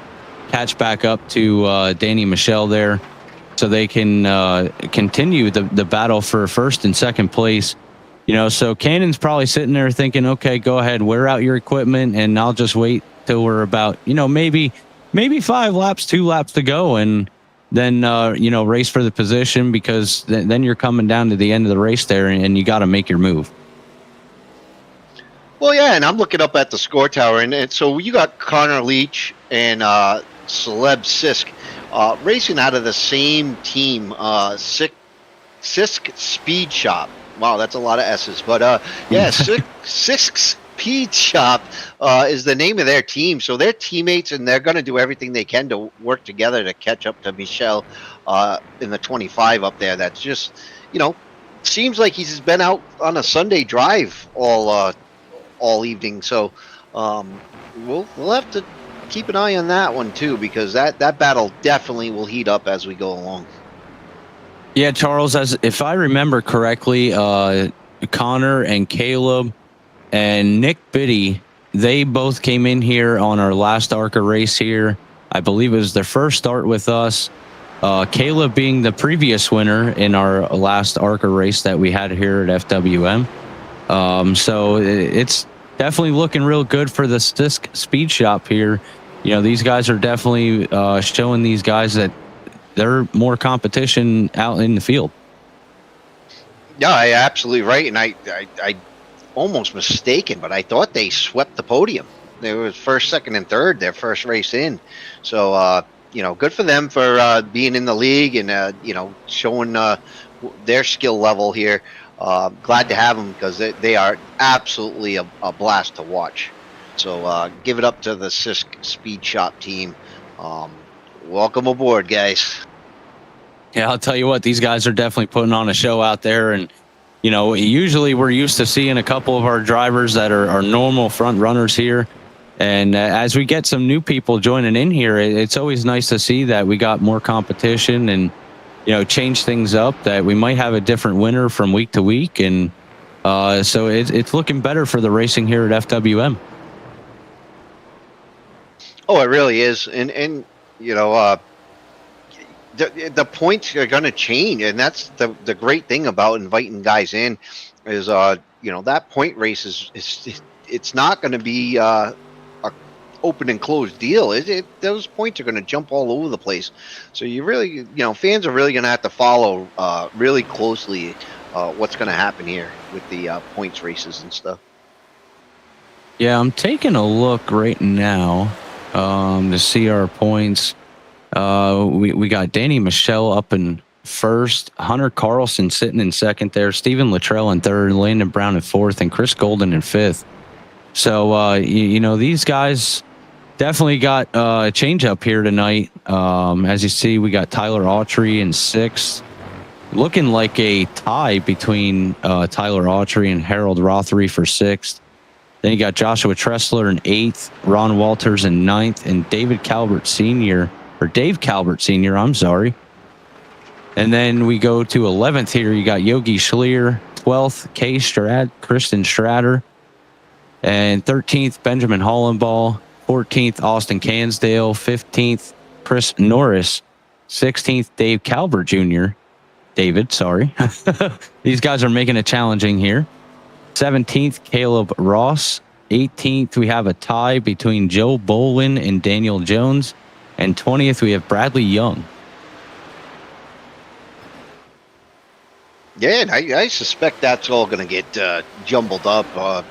catch back up to Danny Michelle there, so they can continue the battle for first and second place. So Cannon's probably sitting there thinking, okay, go ahead, wear out your equipment, and I'll just wait till we're about, maybe 5 laps, 2 laps to go, and then race for the position, because then you're coming down to the end of the race there, and you got to make your move. Well, yeah, and I'm looking up at the score tower, and so you got Connor Leach and Celeb Sisk racing out of the same team, Sisk Speed Shop. Wow, that's a lot of S's. But, Sisk's Speed Shop is the name of their team. So they're teammates, and they're going to do everything they can to work together to catch up to Michel in the 25 up there. That's just, seems like he's been out on a Sunday drive all evening. So we'll have to keep an eye on that one too, because that battle definitely will heat up as we go along. Yeah, Charles, as if I remember correctly, Connor and Caleb and Nick Biddy, they both came in here on our last ARCA race here. I believe it was their first start with us. Caleb being the previous winner in our last ARCA race that we had here at FWM. So it's definitely looking real good for the Stisk Speed Shop here. These guys are definitely showing these guys that they're more competition out in the field. Yeah, absolutely right. And I almost mistaken, but I thought they swept the podium. They were first, second, and third their first race in. So, good for them for being in the league and, showing their skill level here. Glad to have them because they are absolutely a blast to watch. So give it up to the Sisk Speed Shop team. Welcome aboard, guys. Yeah, I'll tell you what, these guys are definitely putting on a show out there. And, usually we're used to seeing a couple of our drivers that are normal front runners here. And as we get some new people joining in here, it's always nice to see that we got more competition and, change things up, that we might have a different winner from week to week. And so it's looking better for the racing here at FWM. Oh, it really is. And the points are going to change, and that's the great thing about inviting guys in is that point race is it's not going to be a open and closed deal. Those points are going to jump all over the place. So you really, fans are really going to have to follow really closely what's going to happen here with the points races and stuff. Yeah, I'm taking a look right now to see our points. We got Danny Michelle up in first, Hunter Carlson sitting in second there, Stephen Luttrell in third, Landon Brown in fourth, and Chris Golden in fifth. So, these guys definitely got a change up here tonight. As you see, we got Tyler Autry in sixth, looking like a tie between Tyler Autry and Harold Rothery for sixth. Then you got Joshua Tressler in eighth, Ron Walters in ninth, and Dave Calvert Sr., I'm sorry. And then we go to 11th here. You got Yogi Schleer, 12th, Kristen Strader, and 13th, Benjamin Hollenball, 14th, Austin Cansdale, 15th, Chris Norris, 16th, Dave Calvert Jr. David, sorry. These guys are making it challenging here. 17th, Caleb Ross. 18th, we have a tie between Joe Bolin and Daniel Jones. And 20th, we have Bradley Young. Yeah, and I suspect that's all going to get jumbled up.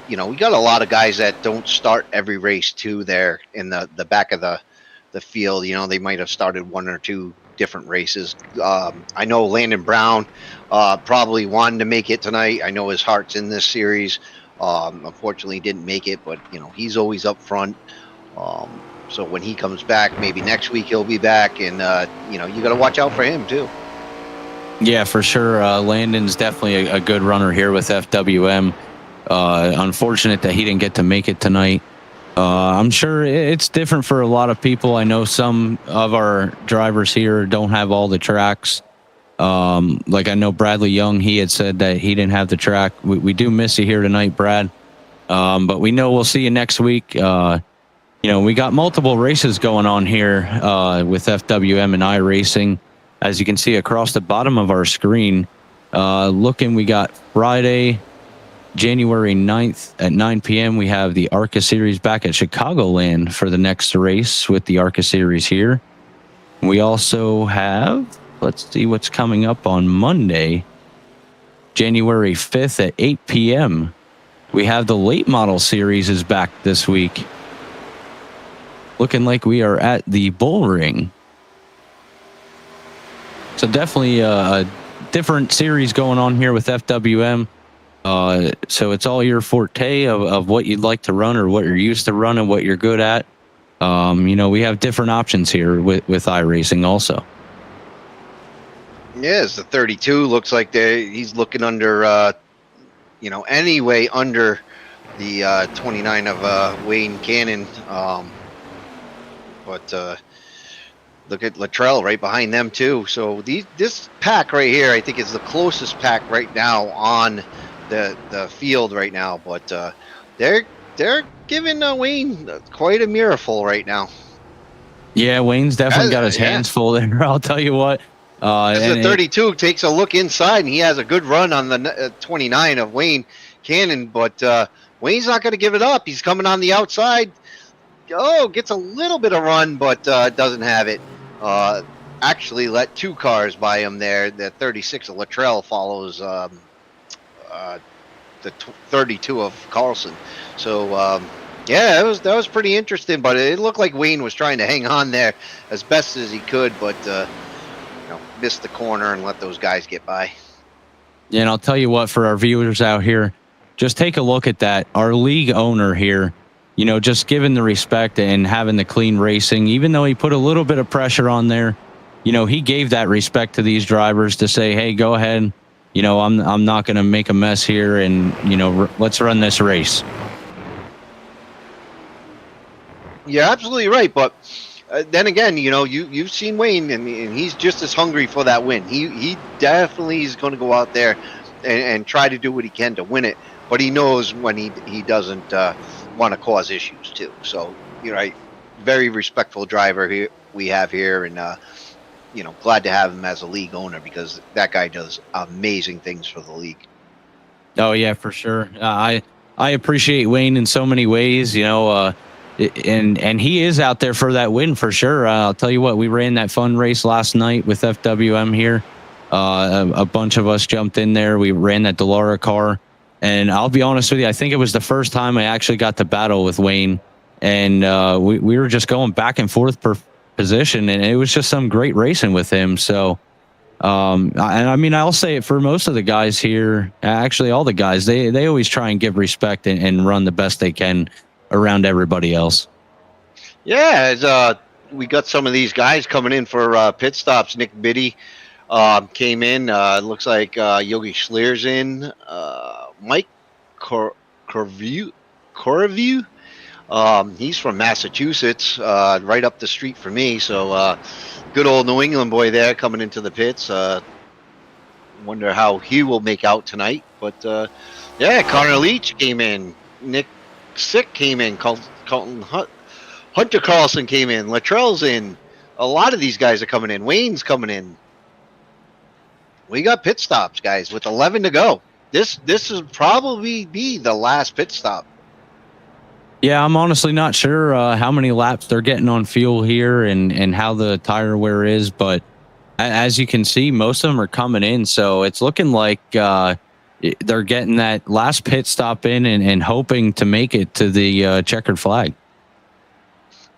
We got a lot of guys that don't start every race too there in the back of the field. They might have started one or two different races. I know Landon Brown probably wanted to make it tonight. I know his heart's in this series. Unfortunately, didn't make it, but he's always up front. So when he comes back, maybe next week he'll be back, and you got to watch out for him too. Yeah, for sure. Landon's definitely a good runner here with FWM. Unfortunate that he didn't get to make it tonight. I'm sure it's different for a lot of people. I know some of our drivers here don't have all the tracks. Like I know Bradley Young, he had said that he didn't have the track. We do miss you here tonight, Brad. But we know we'll see you next week. We got multiple races going on here with FWM and iRacing. As you can see across the bottom of our screen, we got Friday, January 9th at 9 p.m. We have the ARCA Series back at Chicagoland for the next race with the ARCA Series here. We also have, let's see what's coming up on Monday, January 5th at 8 p.m. We have the Late Model Series is back this week. Looking like we are at the Bull Ring. So definitely a different series going on here with FWM. So it's all your forte of what you'd like to run or what you're used to running, what you're good at. We have different options here with iRacing also. Yeah, it's the 32. Looks like he's looking under, anyway under the 29 of Wayne Cannon. But look at Luttrell right behind them too. So this pack right here, I think, is the closest pack right now on the field right now. But they're giving Wayne quite a miracle right now. Yeah, Wayne's definitely got his hands full there. I'll tell you what. The 32 takes a look inside, and he has a good run on the 29 of Wayne Cannon. But Wayne's not going to give it up. He's coming on the outside. Gets a little bit of run, but doesn't have it. Actually let 2 cars by him there. The 36 of Luttrell follows the 32 of Carlson. So that was pretty interesting, but it looked like Wayne was trying to hang on there as best as he could, but missed the corner and let those guys get by. Yeah, and I'll tell you what, for our viewers out here, just take a look at that. Our league owner here, just giving the respect and having the clean racing, even though he put a little bit of pressure on there, he gave that respect to these drivers to say, hey, go ahead. I'm not going to make a mess here, and, let's run this race. You're absolutely right, but then again, you've seen Wayne, and he's just as hungry for that win. He definitely is going to go out there and try to do what he can to win it, but he knows when he doesn't want to cause issues too. So you're right, very respectful driver we have here, and glad to have him as a league owner, because that guy does amazing things for the league. Oh yeah, for sure. I appreciate Wayne in so many ways, and he is out there for that win for sure. I'll tell you what, we ran that fun race last night with FWM here. A bunch of us jumped in there. We ran that Delara car, and I'll be honest with you, I think it was the first time I actually got to battle with Wayne, and we were just going back and forth per position, and it was just some great racing with him. So I'll say it for most of the guys here, actually all the guys, they always try and give respect and run the best they can around everybody else. Yeah, we got some of these guys coming in for pit stops. Nick Biddy came in. Looks like Yogi Schleer's in. Mike Corview. He's from Massachusetts, right up the street from me. So good old New England boy there coming into the pits. Wonder how he will make out tonight. But Connor Leach came in. Nick Sick came in. Colton Hunter Carlson came in. Luttrell's in. A lot of these guys are coming in. Wayne's coming in. We got pit stops, guys, with 11 to go. This will probably be the last pit stop. Yeah, I'm honestly not sure how many laps they're getting on fuel here and how the tire wear is, but as you can see, most of them are coming in, so it's looking like they're getting that last pit stop in and hoping to make it to the checkered flag.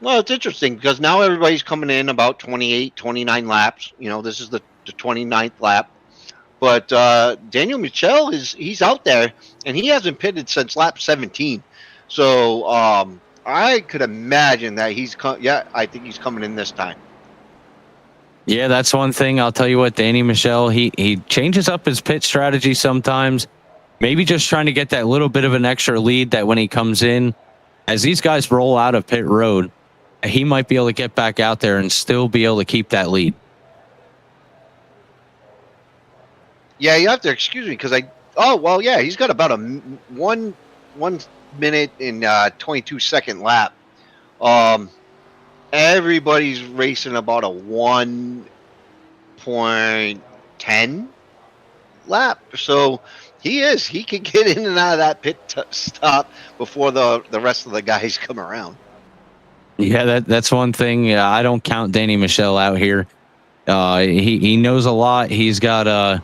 Well, it's interesting because now everybody's coming in about 28, 29 laps. This is the 29th lap. But Daniel Michel, he's out there, and he hasn't pitted since lap 17. So I could imagine that I think he's coming in this time. Yeah, that's one thing. I'll tell you what, Danny Michel, he changes up his pit strategy sometimes, maybe just trying to get that little bit of an extra lead that when he comes in, as these guys roll out of pit road, he might be able to get back out there and still be able to keep that lead. Yeah, you have to excuse me because he's got about a 1 minute and 22 second lap. Everybody's racing about a 1.10 lap, so he can get in and out of that pit stop before the rest of the guys come around. Yeah, that's one thing. I don't count Danny Michel out here. He knows a lot. He's got a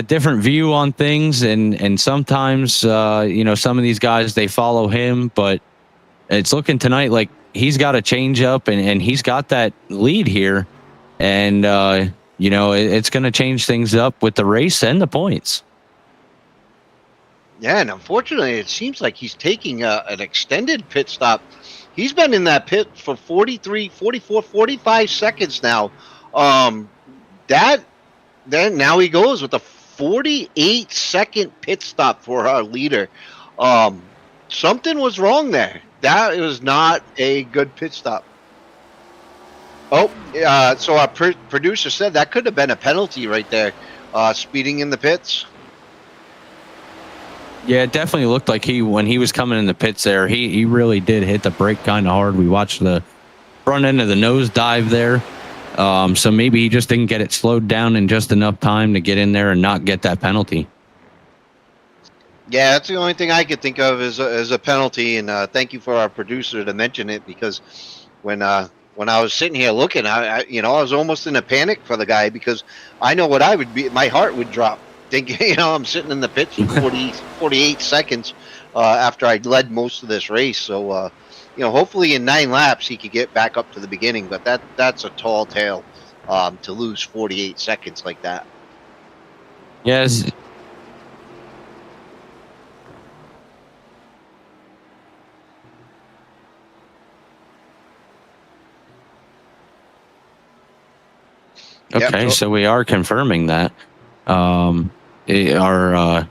different view on things, and sometimes some of these guys, they follow him, but it's looking tonight like he's got a change up and he's got that lead here, and it's going to change things up with the race and the points. Yeah, and unfortunately, it seems like he's taking an extended pit stop. He's been in that pit for 43, 44, 45 seconds now. Um, that then now he goes with a 48-second pit stop for our leader. Um, Something was wrong there. That was not a good pit stop. Oh, so our producer said that could have been a penalty right there. Speeding in the pits. Yeah, it definitely looked like when he was coming in the pits there, he really did hit the brake kind of hard. We watched the front end of the nose dive there. So maybe he just didn't get it slowed down in just enough time to get in there and not get that penalty. Yeah, that's the only thing I could think of as a penalty. And thank you for our producer to mention it, because when I was sitting here looking, I was almost in a panic for the guy, because I know what I would be. My heart would drop. Thinking, I'm sitting in the pits for 48 seconds after I'd led most of this race. So, hopefully in 9 laps he could get back up to the beginning. But that's a tall tale to lose 48 seconds like that. Yes. Okay, Yep. so we are confirming that. Our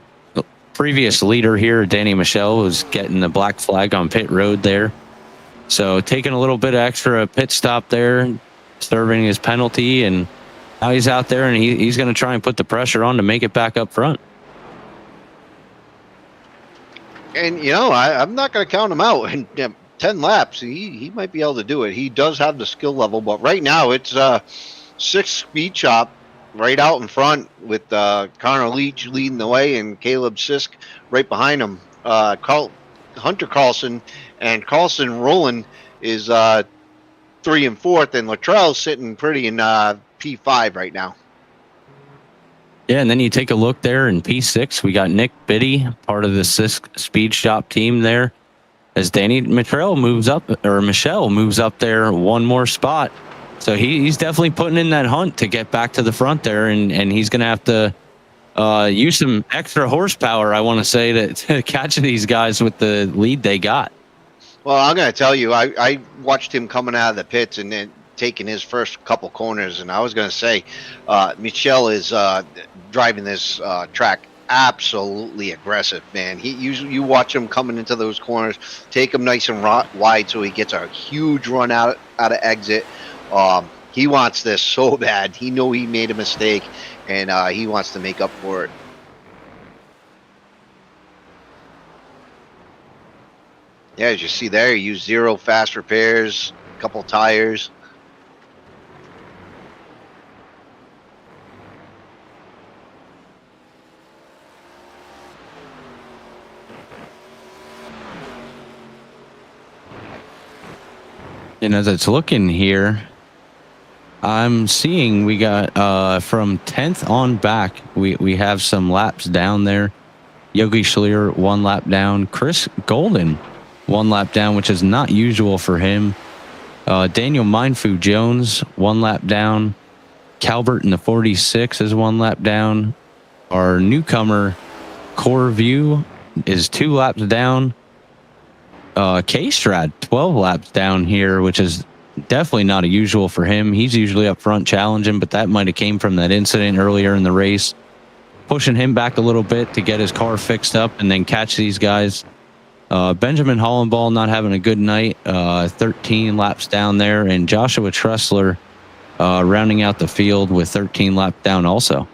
previous leader here, Danny Michelle, was getting the black flag on pit road there. So taking a little bit of extra pit stop there, serving his penalty, and now he's out there and he's going to try and put the pressure on to make it back up front. And, I'm not going to count him out. In 10 laps, he might be able to do it. He does have the skill level, but right now it's 6 speed chop right out in front with Connor Leach leading the way and Caleb Sisk right behind him. Hunter Carlson and Carlson Rowland is 3 and 4th, and Luttrell's sitting pretty in P5 right now. Yeah, and then you take a look there in P6, we got Nick Biddy, part of the Sisk Speed Shop team there, as Danny Michelle moves up there one more spot. So he's definitely putting in that hunt to get back to the front there, and he's going to have to use some extra horsepower, I want to say, to catch these guys with the lead they got. Well, I'm going to tell you, I watched him coming out of the pits and then taking his first couple corners, and I was going to say, Michelle is driving this track absolutely aggressive, man. You watch him coming into those corners, take him nice and wide so he gets a huge run out of exit. He wants this so bad. He know he made a mistake, and he wants to make up for it. Yeah, as you see there, he used 0 fast repairs, a couple tires. And as it's looking here, I'm seeing we got from 10th on back, we have some laps down there. Yogi Schlier 1 lap down. Chris Golden 1 lap down, which is not usual for him. Daniel Mindfu Jones 1 lap down. Calvert in the 46 is 1 lap down. Our newcomer Core View is 2 laps down. K-Strad 12 laps down here, which is definitely not a usual for him. He's usually up front challenging, but that might have came from that incident earlier in the race, pushing him back a little bit to get his car fixed up and then catch these guys. Benjamin Hollenball not having a good night, 13 laps down there, and Joshua Tressler rounding out the field with 13 laps down also.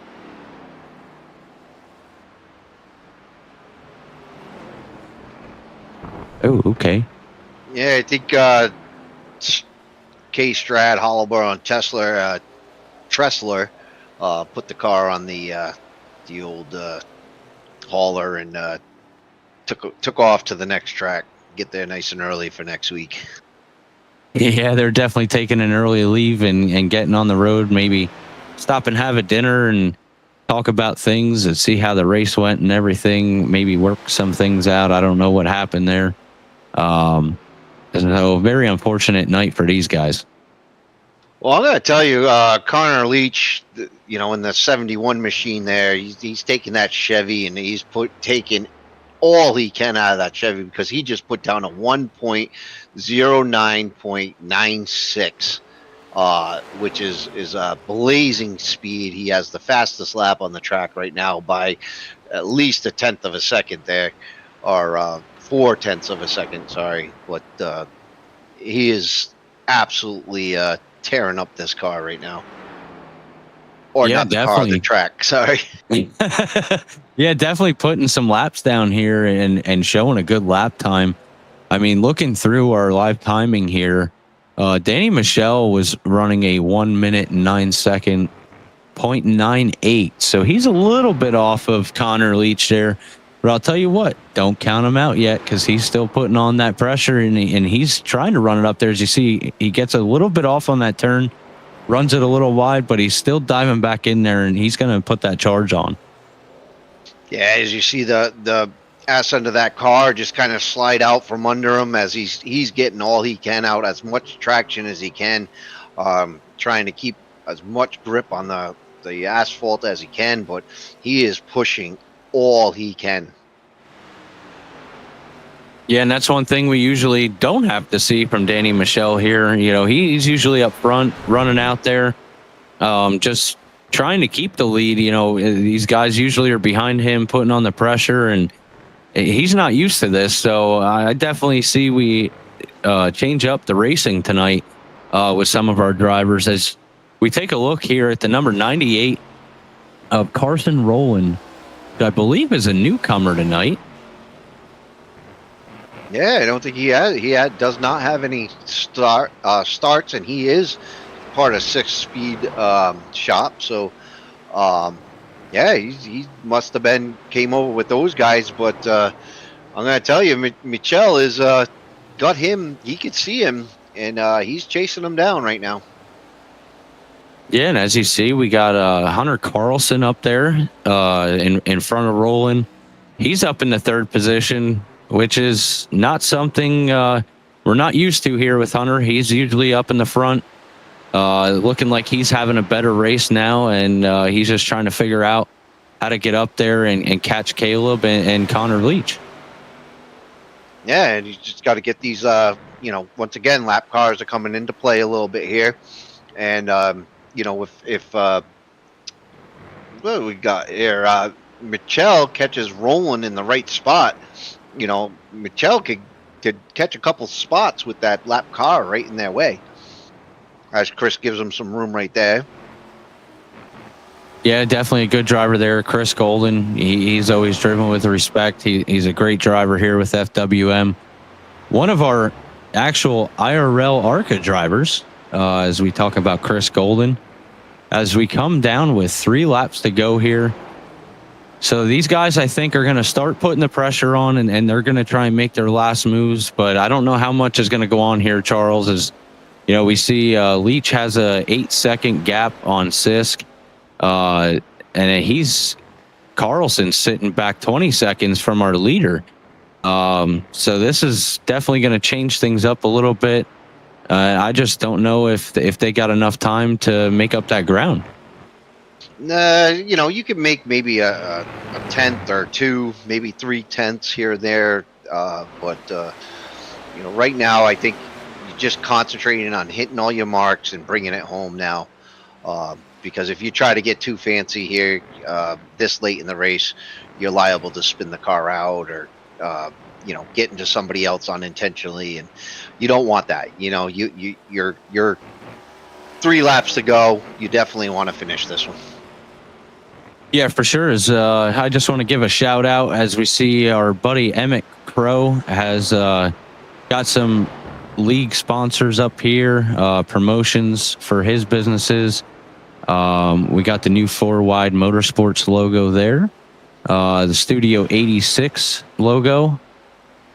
Oh, okay. Yeah, I think K-Strad, Hollowborough, and Tressler put the car on the old hauler and took off to the next track. Get there nice and early for next week. Yeah, they're definitely taking an early leave and getting on the road. Maybe stop and have a dinner and talk about things and see how the race went and everything. Maybe work some things out. I don't know what happened there. So very unfortunate night for these guys. Well, I'm going to tell you, Connor Leach, in the 71 machine there, he's taking that Chevy and he's taking all he can out of that Chevy, because he just put down a 1.09.96, which is a blazing speed. He has the fastest lap on the track right now by at least a tenth of a second there, or 4/10 of a second, sorry. But he is absolutely tearing up this car right now. Or Yeah, not the car, the track, sorry. Yeah, definitely putting some laps down here and showing a good lap time. I mean, looking through our live timing here, Danny Michelle was running a 1 minute and 9 second 0.98. So he's a little bit off of Connor Leach there. But I'll tell you what, don't count him out yet, because he's still putting on that pressure, and he's trying to run it up there. As you see, he gets a little bit off on that turn, runs it a little wide, but he's still diving back in there, and he's going to put that charge on. Yeah, as you see the ass end of that car just kind of slide out from under him as he's getting all he can out, as much traction as he can, trying to keep as much grip on the asphalt as he can, but he is pushing all he can. Yeah, and that's one thing we usually don't have to see from Danny Michelle here. You know, he's usually up front, running out there, just trying to keep the lead. You know, these guys usually are behind him, putting on the pressure, and he's not used to this. So I definitely see we change up the racing tonight with some of our drivers as we take a look here at the number 98 of Carson Rowland, who I believe is a newcomer tonight. Yeah, I don't think he does not have any starts, and he is part of 6-speed shop. So, yeah, he must have came over with those guys. But I'm gonna tell you, Michel is got him. He could see him, and he's chasing him down right now. Yeah, and as you see, we got Hunter Carlson up there in front of Roland. He's up in the third position, which is not something we're not used to here with Hunter. He's usually up in the front, looking like he's having a better race now, and he's just trying to figure out how to get up there and catch Caleb and Connor Leach. Yeah, and you just got to get these, once again, lap cars are coming into play a little bit here. And, if what do we got here? Michel catches Roland in the right spot. You know, Michel could catch a couple spots with that lap car right in their way. As Chris gives him some room right there. Yeah, definitely a good driver there, Chris Golden. He's always driven with respect. He's a great driver here with FWM. One of our actual IRL ARCA drivers, as we talk about Chris Golden, as we come down with 3 laps to go here. So these guys, I think, are going to start putting the pressure on, and they're going to try and make their last moves. But I don't know how much is going to go on here, Charles. As you know, we see Leach has a 8-second gap on Sisk, and Carlson sitting back 20 seconds from our leader. So this is definitely going to change things up a little bit. I just don't know if they got enough time to make up that ground. You could make maybe a tenth or two, maybe 3/10 here and there. But right now I think you're just concentrating on hitting all your marks and bringing it home now. Because if you try to get too fancy here this late in the race, you're liable to spin the car out or get into somebody else unintentionally, and you don't want that. You're 3 laps to go. You definitely want to finish this one. Yeah, for sure. I just want to give a shout out as we see our buddy Emmett Crow has got some league sponsors up here, promotions for his businesses. We got the new FourWide Motorsports logo there, the Studio 86 logo.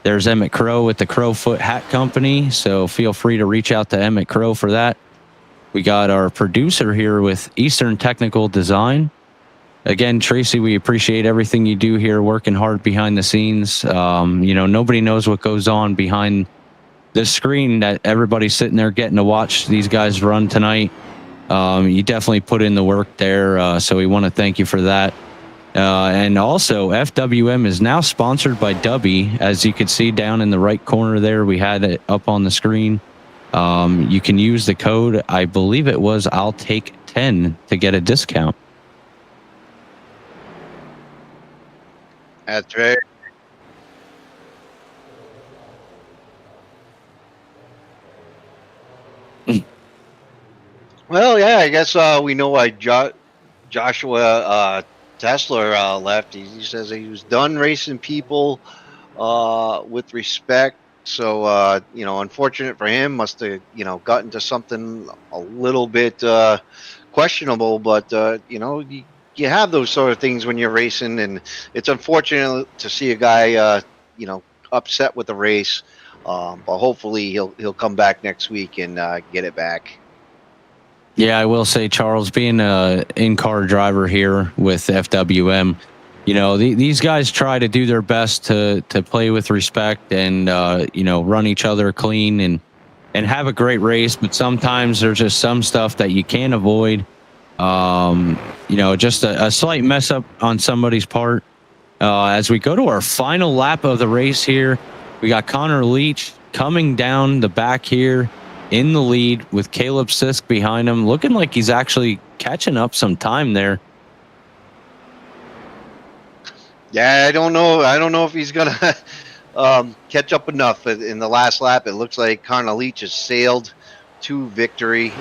There's Emmett Crow with the Crowfoot Hat Company, so feel free to reach out to Emmett Crow for that. We got our producer here with Eastern Technical Design. Again, Tracy, we appreciate everything you do here, working hard behind the scenes. Nobody knows what goes on behind the screen that everybody's sitting there getting to watch these guys run tonight. You definitely put in the work there, so we want to thank you for that. And also, FWM is now sponsored by Dubby. As you can see down in the right corner there, we had it up on the screen. You can use the code, I believe it was I'll take 10 to get a discount. That's right. Well, yeah, I guess we know why Joshua Tesla left. He says he was done racing people with respect. So, unfortunate for him. Must have, gotten to something a little bit questionable. But, you have those sort of things when you're racing. And it's unfortunate to see a guy, upset with the race. But hopefully he'll come back next week and get it back. Yeah, I will say, Charles, being a in-car driver here with FWM, these guys try to do their best to play with respect and run each other clean and have a great race. But sometimes there's just some stuff that you can't avoid. Just a slight mess up on somebody's part. As we go to our final lap of the race here, we got Connor Leach coming down the back here in the lead with Caleb Sisk behind him, looking like he's actually catching up some time there. Yeah, I don't know. I don't know if he's gonna catch up enough in the last lap. It looks like Connor Leach has sailed to victory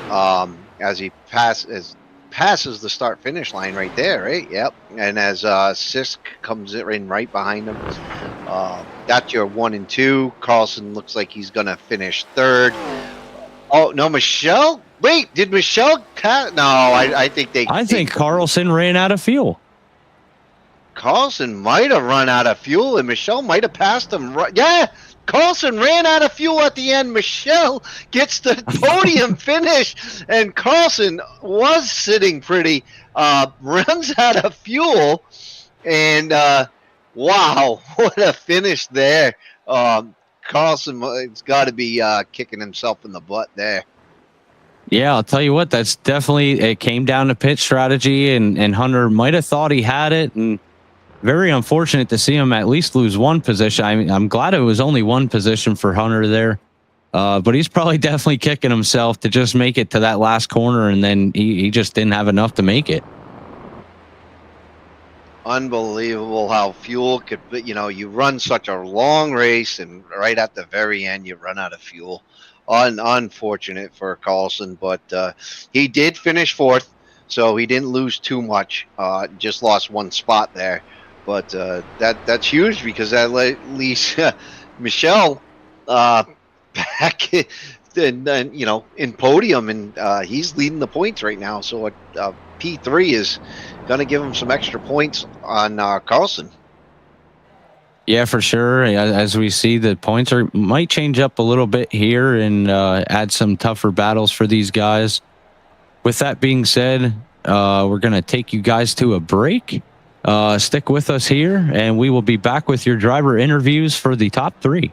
as he passes the start finish line right there. Right, yep. And as Sisk comes in right behind him, that's your 1 and 2. Carlson looks like he's gonna finish third. Oh no, Michelle! Wait, did Michelle? No, I think they. I think Carlson ran out of fuel. Carlson might have run out of fuel, and Michelle might have passed him. Yeah, Carlson ran out of fuel at the end. Michelle gets the podium finish, and Carlson was sitting pretty. Runs out of fuel, and wow, what a finish there! Carlson has got to be kicking himself in the butt there. Yeah, I'll tell you what, that's definitely, it came down to pit strategy, and Hunter might have thought he had it, and very unfortunate to see him at least lose one position. I mean, I'm glad it was only one position for Hunter there, but he's probably definitely kicking himself to just make it to that last corner, and then he just didn't have enough to make it. Unbelievable how fuel could, you run such a long race and right at the very end you run out of fuel. Unfortunate for Carlson, but he did finish fourth, so he didn't lose too much. Just lost one spot there, but that's huge because that at least Michelle back in podium, and he's leading the points right now. So P3 is going to give him some extra points on Carlson. Yeah, for sure. As we see, the points might change up a little bit here and add some tougher battles for these guys. With that being said, we're going to take you guys to a break. Stick with us here, and we will be back with your driver interviews for the top 3.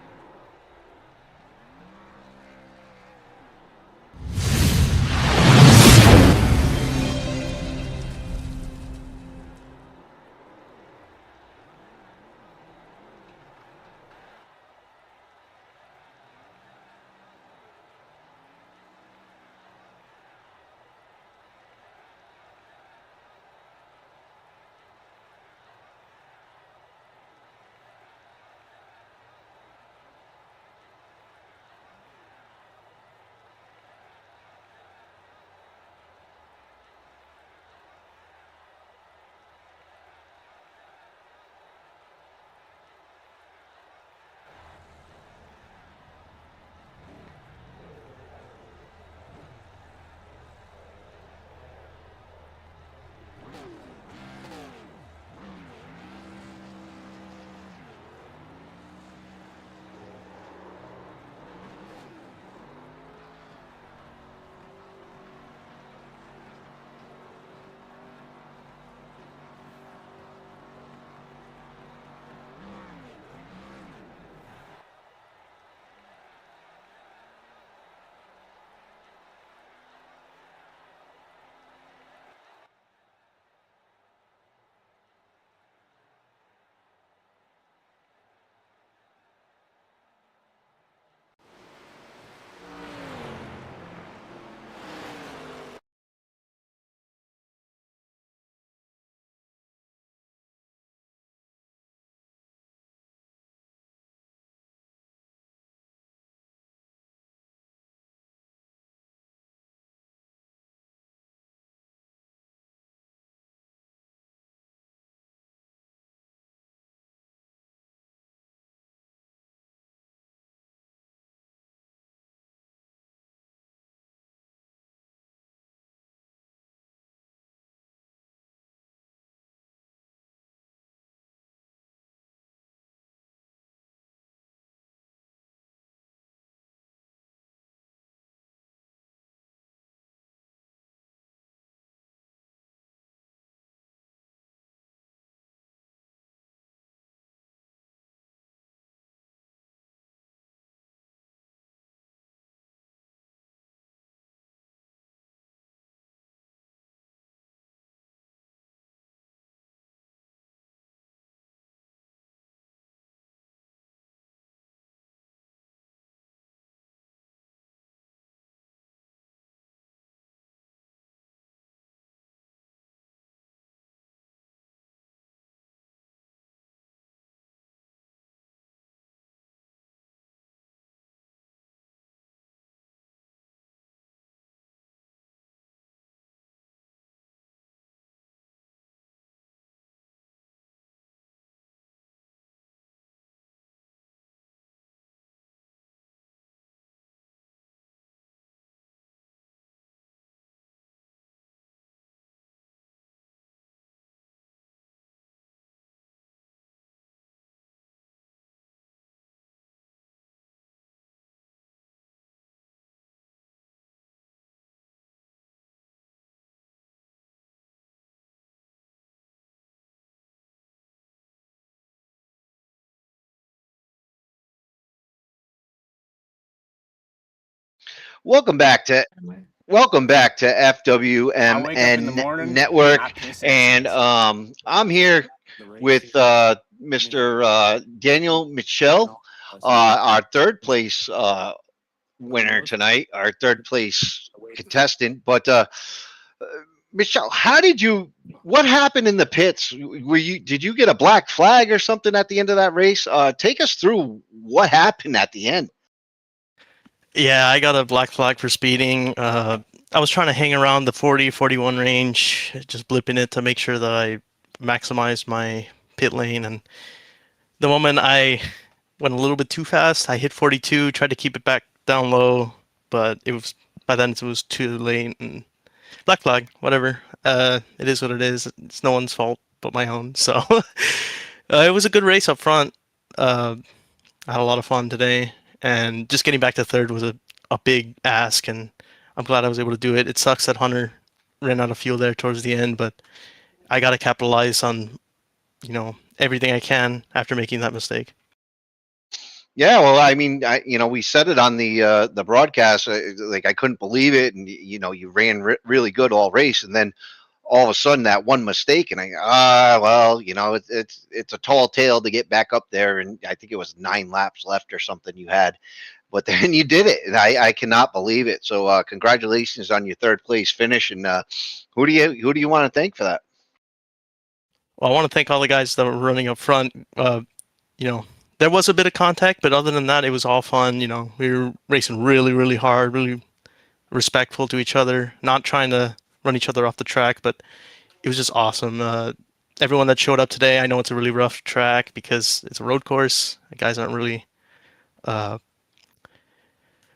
Welcome back to I FWM wake up in the and morning, Network, not pissed at and six. I'm here The race with is Mr. Daniel Michel, our third place winner tonight, our third place contestant. But Michel, what happened in the pits? Did you get a black flag or something at the end of that race? Take us through what happened at the end. Yeah, I got a black flag for speeding. I was trying to hang around the 40, 41 range, just blipping it to make sure that I maximized my pit lane. And the moment I went a little bit too fast, I hit 42, tried to keep it back down low, but by then it was too late. And black flag, whatever. It is what it is. It's no one's fault but my own. So it was a good race up front. I had a lot of fun today, and just getting back to third was a big ask, and I'm glad I was able to do it. It sucks that Hunter ran out of fuel there towards the end, but I got to capitalize on, everything I can after making that mistake. Yeah, well, I mean, we said it on the broadcast. Like I couldn't believe it, and you ran really good all race, and then all of a sudden that one mistake, and well, it's a tall tale to get back up there, and I think it was 9 laps left or something you had, but then you did it, and I cannot believe it. So congratulations on your third place finish, and who do you want to thank for that? Well, I want to thank all the guys that were running up front. There was a bit of contact, but other than that, it was all fun. We were racing really, really hard, really respectful to each other, not trying to run each other off the track, but it was just awesome. Everyone that showed up today, I know it's a really rough track because it's a road course. The guys aren't really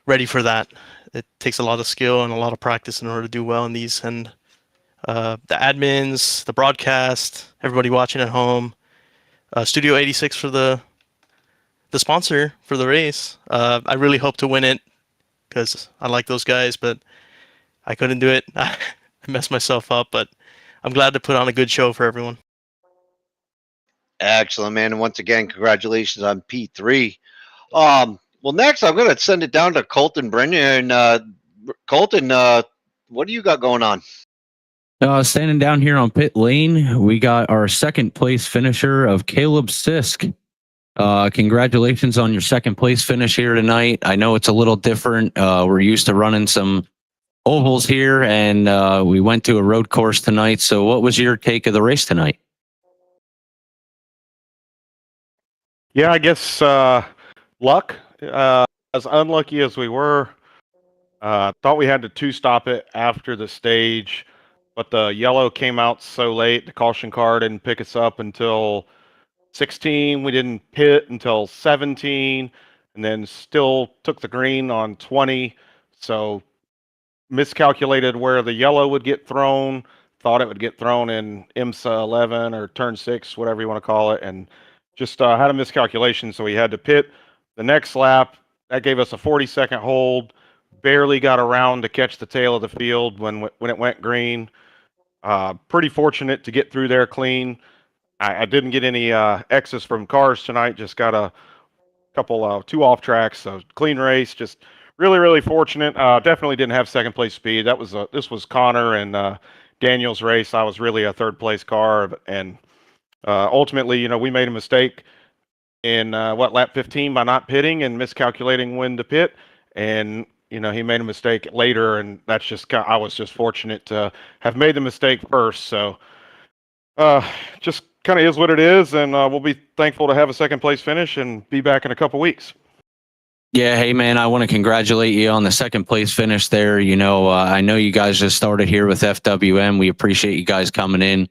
ready for that. It takes a lot of skill and a lot of practice in order to do well in these. And the admins, the broadcast, everybody watching at home, Studio 86 for the sponsor for the race. I really hope to win it because I like those guys, but I couldn't do it. I messed myself up, but I'm glad to put on a good show for everyone. Excellent, man. And once again, congratulations on P3. Well, next I'm going to send it down to Colton Brennan. Colton, what do you got going on? Standing down here on pit lane, we got our second place finisher of Caleb Sisk. Congratulations on your second place finish here tonight. I know it's a little different. We're used to running some ovals here, and we went to a road course tonight. So what was your take of the race tonight? Yeah, I guess luck. As unlucky as we were, thought we had to two-stop it after the stage, but the yellow came out so late. The caution car didn't pick us up until 16. We didn't pit until 17, and then still took the green on 20. So miscalculated where the yellow would get thrown. Thought it would get thrown in IMSA 11 or turn 6, whatever you want to call it, and just had a miscalculation. So we had to pit the next lap. That gave us a 40-second hold. Barely got around to catch the tail of the field when it went green. Pretty fortunate to get through there clean. I didn't get any X's from cars tonight. Just got a couple 2 off tracks. So clean race. Just really, really fortunate. Definitely didn't have second place speed. This was Connor and Daniel's race. I was really a third place car, and ultimately, we made a mistake in lap 15 by not pitting and miscalculating when to pit, and he made a mistake later, and that's just I was just fortunate to have made the mistake first. So just kind of is what it is, and we'll be thankful to have a second place finish and be back in a couple weeks. Yeah, hey man, I want to congratulate you on the second place finish there. I know you guys just started here with FWM. We appreciate you guys coming in.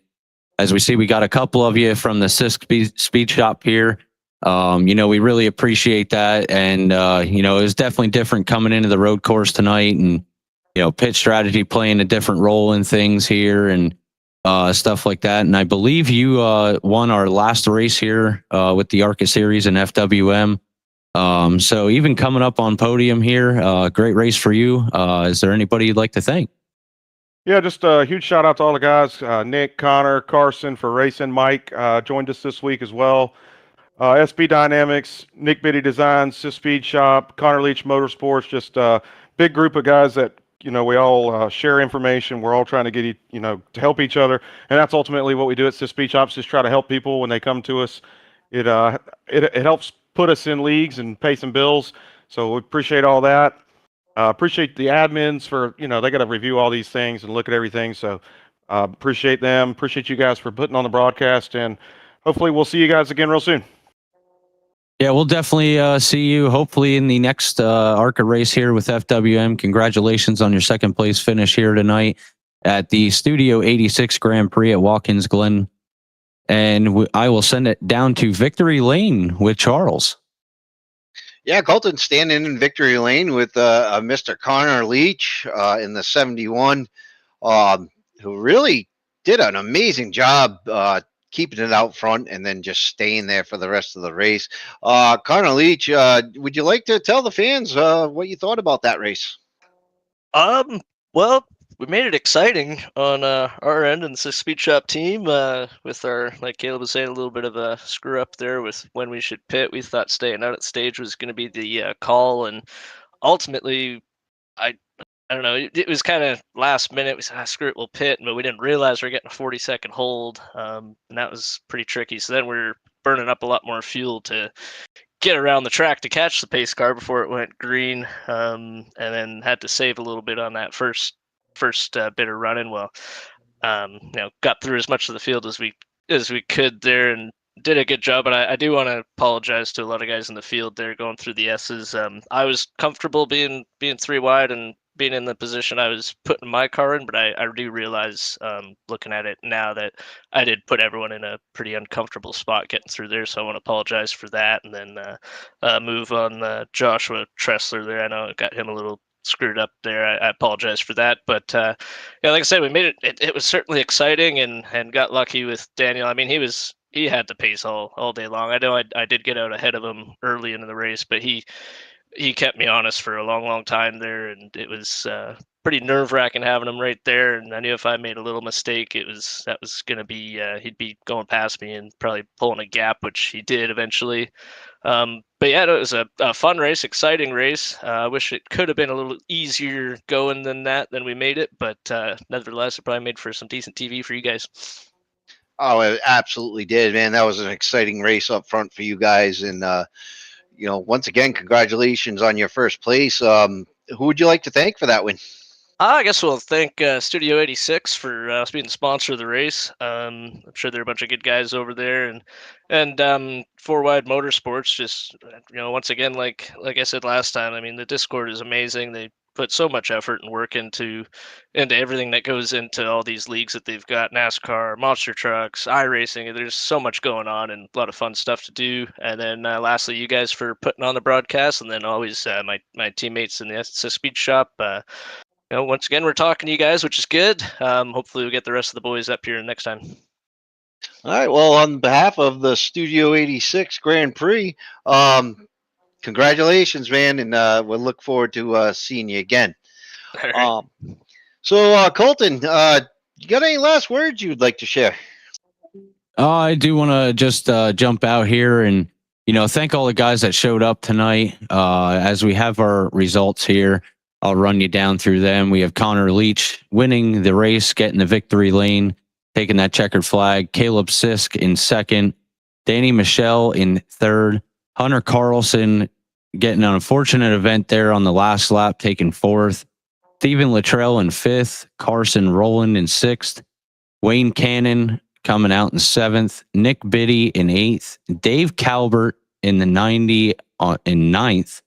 As we see, we got a couple of you from the Sisk Speed Shop here. We really appreciate that. And, it was definitely different coming into the road course tonight, and, pit strategy playing a different role in things here and stuff like that. And I believe you won our last race here with the ARCA series in FWM. So even coming up on podium here, great race for you. Is there anybody you'd like to thank? Yeah, just a huge shout out to all the guys, Nick, Connor, Carson for racing. Mike joined us this week as well. SB Dynamics, Nick Biddy Designs, Speed Shop, Connor Leach Motorsports, just big group of guys that, we all share information. We're all trying to get, to help each other. And that's ultimately what we do at Speed Shops, just try to help people when they come to us. It helps put us in leagues and pay some bills. So we appreciate all that. Appreciate the admins for, they got to review all these things and look at everything. So appreciate them. Appreciate you guys for putting on the broadcast. And hopefully we'll see you guys again real soon. Yeah, we'll definitely see you hopefully in the next ARCA race here with FWM. Congratulations on your second place finish here tonight at the Studio 86 Grand Prix at Watkins Glen. And I will send it down to Victory Lane with Charles. Yeah, Colton standing in victory lane with Mr. Connor Leach in the 71, who really did an amazing job keeping it out front and then just staying there for the rest of the race. Connor Leach, would you like to tell the fans what you thought about that race? Well, we made it exciting on our end and the Speed Shop team with our, like Caleb was saying, a little bit of a screw up there with when we should pit. We thought staying out at stage was going to be the call, and ultimately, I don't know, it was kind of last minute. We said, screw it, we'll pit, but we didn't realize we were getting a 40-second hold, and that was pretty tricky. So then we're burning up a lot more fuel to get around the track to catch the pace car before it went green, and then had to save a little bit on that first bit of running. Well, got through as much of the field as we could there and did a good job. But I do want to apologize to a lot of guys in the field there going through the S's. I was comfortable being 3 wide and being in the position I was putting my car in, but I do realize, looking at it now, that I did put everyone in a pretty uncomfortable spot getting through there. So I want to apologize for that, and then move on Joshua Tressler there. I know I got him a little screwed up there. I apologize for that, but yeah, like I said, we made it. It was certainly exciting, and got lucky with Daniel. I mean, he had the pace all day long. I know I did get out ahead of him early into the race, but he kept me honest for a long time there, and it was pretty nerve-wracking having him right there. And I knew if I made a little mistake, that was going to be he'd be going past me and probably pulling a gap, which he did eventually. But yeah, it was a fun race, exciting race. I wish it could have been a little easier going than we made it, but nevertheless, it probably made for some decent TV for you guys. Oh, it absolutely did, man. That was an exciting race up front for you guys. And, once again, congratulations on your first place. Who would you like to thank for that win? I guess we'll thank Studio 86 for being the sponsor of the race. I'm sure there are a bunch of good guys over there, and FourWide Motorsports. Just once again, like I said last time, I mean, the Discord is amazing. They put so much effort and work into everything that goes into all these leagues that they've got: NASCAR, monster trucks, iRacing. There's so much going on and a lot of fun stuff to do. And then lastly, you guys for putting on the broadcast, and then always my teammates in the Speed Shop. Once again, we're talking to you guys, which is good. Hopefully we'll get the rest of the boys up here next time. All right. Well, on behalf of the Studio 86 Grand Prix, congratulations, man. And we'll look forward to seeing you again. Right. So, Colton, you got any last words you'd like to share? I do want to just jump out here and, thank all the guys that showed up tonight. As we have our results here, I'll run you down through them. We have Connor Leach winning the race, getting the victory lane, taking that checkered flag. Caleb Sisk in second. Danny Michelle in third. Hunter Carlson getting an unfortunate event there on the last lap, taking fourth. Stephen Luttrell in fifth. Carson Rowland in sixth. Wayne Cannon coming out in seventh. Nick Biddy in eighth. Dave Calvert in the 90 in ninth.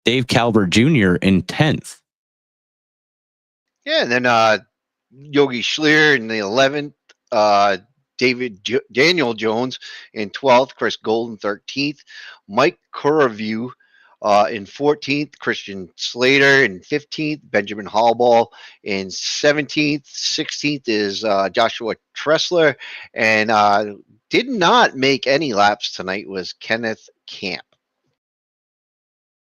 Dave Calvert Jr. in 10th. Yeah, and then Yogi Schleer in the 11th. Daniel Jones in 12th. Chris Golden 13th. Mike Curaview in 14th. Christian Slater in 15th. Benjamin Hallball in 17th. 16th is Joshua Tressler. And did not make any laps tonight was Kenneth Camp.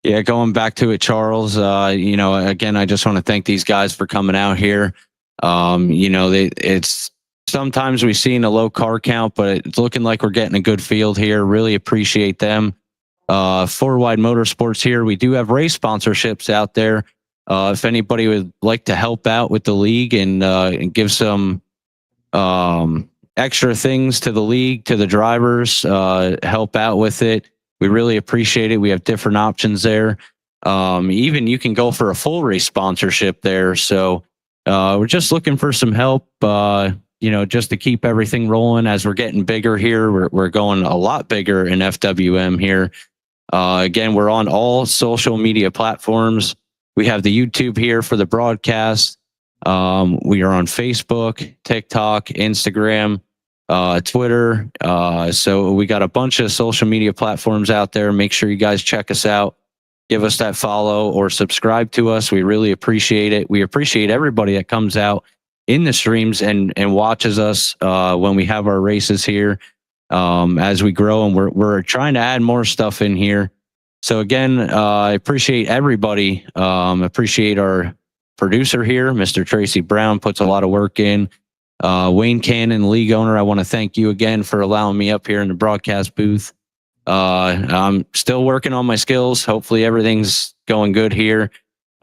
Yeah, going back to it, Charles, again, I just want to thank these guys for coming out here. It's sometimes we've seen a low car count, but it's looking like we're getting a good field here. Really appreciate them. FourWide Motorsports here. We do have race sponsorships out there. If anybody would like to help out with the league and give some extra things to the league, to the drivers, help out with it, we really appreciate it. We have different options there. Even you can go for a full race sponsorship there. So we're just looking for some help, just to keep everything rolling as we're getting bigger here. We're going a lot bigger in FWM here. Again, we're on all social media platforms. We have the YouTube here for the broadcast. We are on Facebook, TikTok, Instagram, Twitter. So we got a bunch of social media platforms out there. Make sure you guys check us out. Give us that follow or subscribe to us. We really appreciate it. We appreciate everybody that comes out in the streams and watches us when we have our races here as we grow, and we're trying to add more stuff in here. So again, I appreciate everybody. Appreciate our producer here, Mr. Tracy Brown, puts a lot of work in. Wayne Cannon, league owner, I want to thank you again for allowing me up here in the broadcast booth. I'm still working on my skills. Hopefully everything's going good here.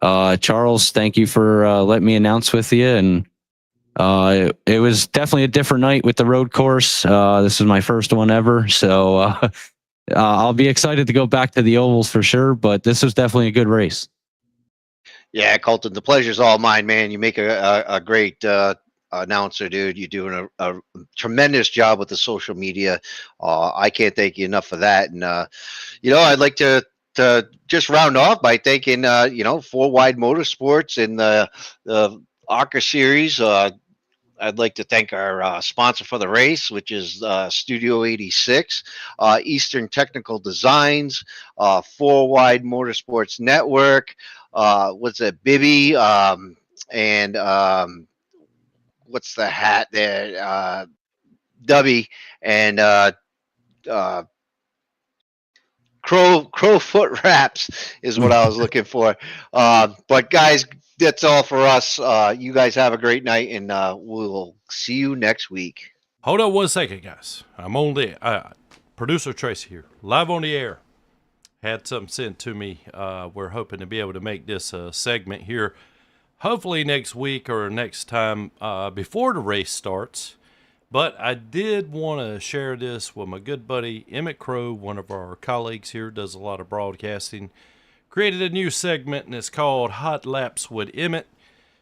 Charles, thank you for letting me announce with you. And it was definitely a different night with the road course. This is my first one ever. So I'll be excited to go back to the ovals for sure, but this was definitely a good race. Yeah, Colton, the pleasure's all mine, man. You make a great announcer, dude. You're doing a tremendous job with the social media. I can't thank you enough for that. And I'd like to just round off by thanking FourWide Motorsports and the ARCA series. I'd like to thank our sponsor for the race, which is Studio 86, Eastern Technical Designs, FourWide Motorsports Network. What's that, Bibby? And what's the hat there? Dubby and Crowfoot Wraps is what I was looking for. But guys, that's all for us. You guys have a great night, and we'll see you next week. Hold on 1 second, guys. I'm on the producer Tracy here, live on the air. Had something sent to me. We're hoping to be able to make this a segment here, hopefully next week or next time before the race starts. But I did want to share this with my good buddy Emmett Crow, one of our colleagues here, does a lot of broadcasting. Created a new segment, and it's called Hot Laps with Emmett.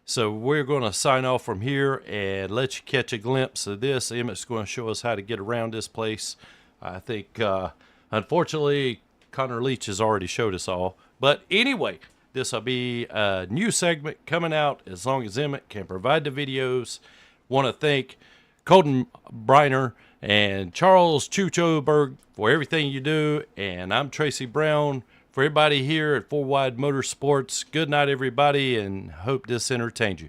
So we're going to sign off from here and let you catch a glimpse of this. Emmett's going to show us how to get around this place. I think, unfortunately, Connor Leach has already showed us all. But anyway, this will be a new segment coming out as long as Emmett can provide the videos. Want to thank Colton Briner and Charles Chuchoberg for everything you do. And I'm Tracy Brown. For everybody here at FourWide Motorsports, good night, everybody, and hope this entertained you.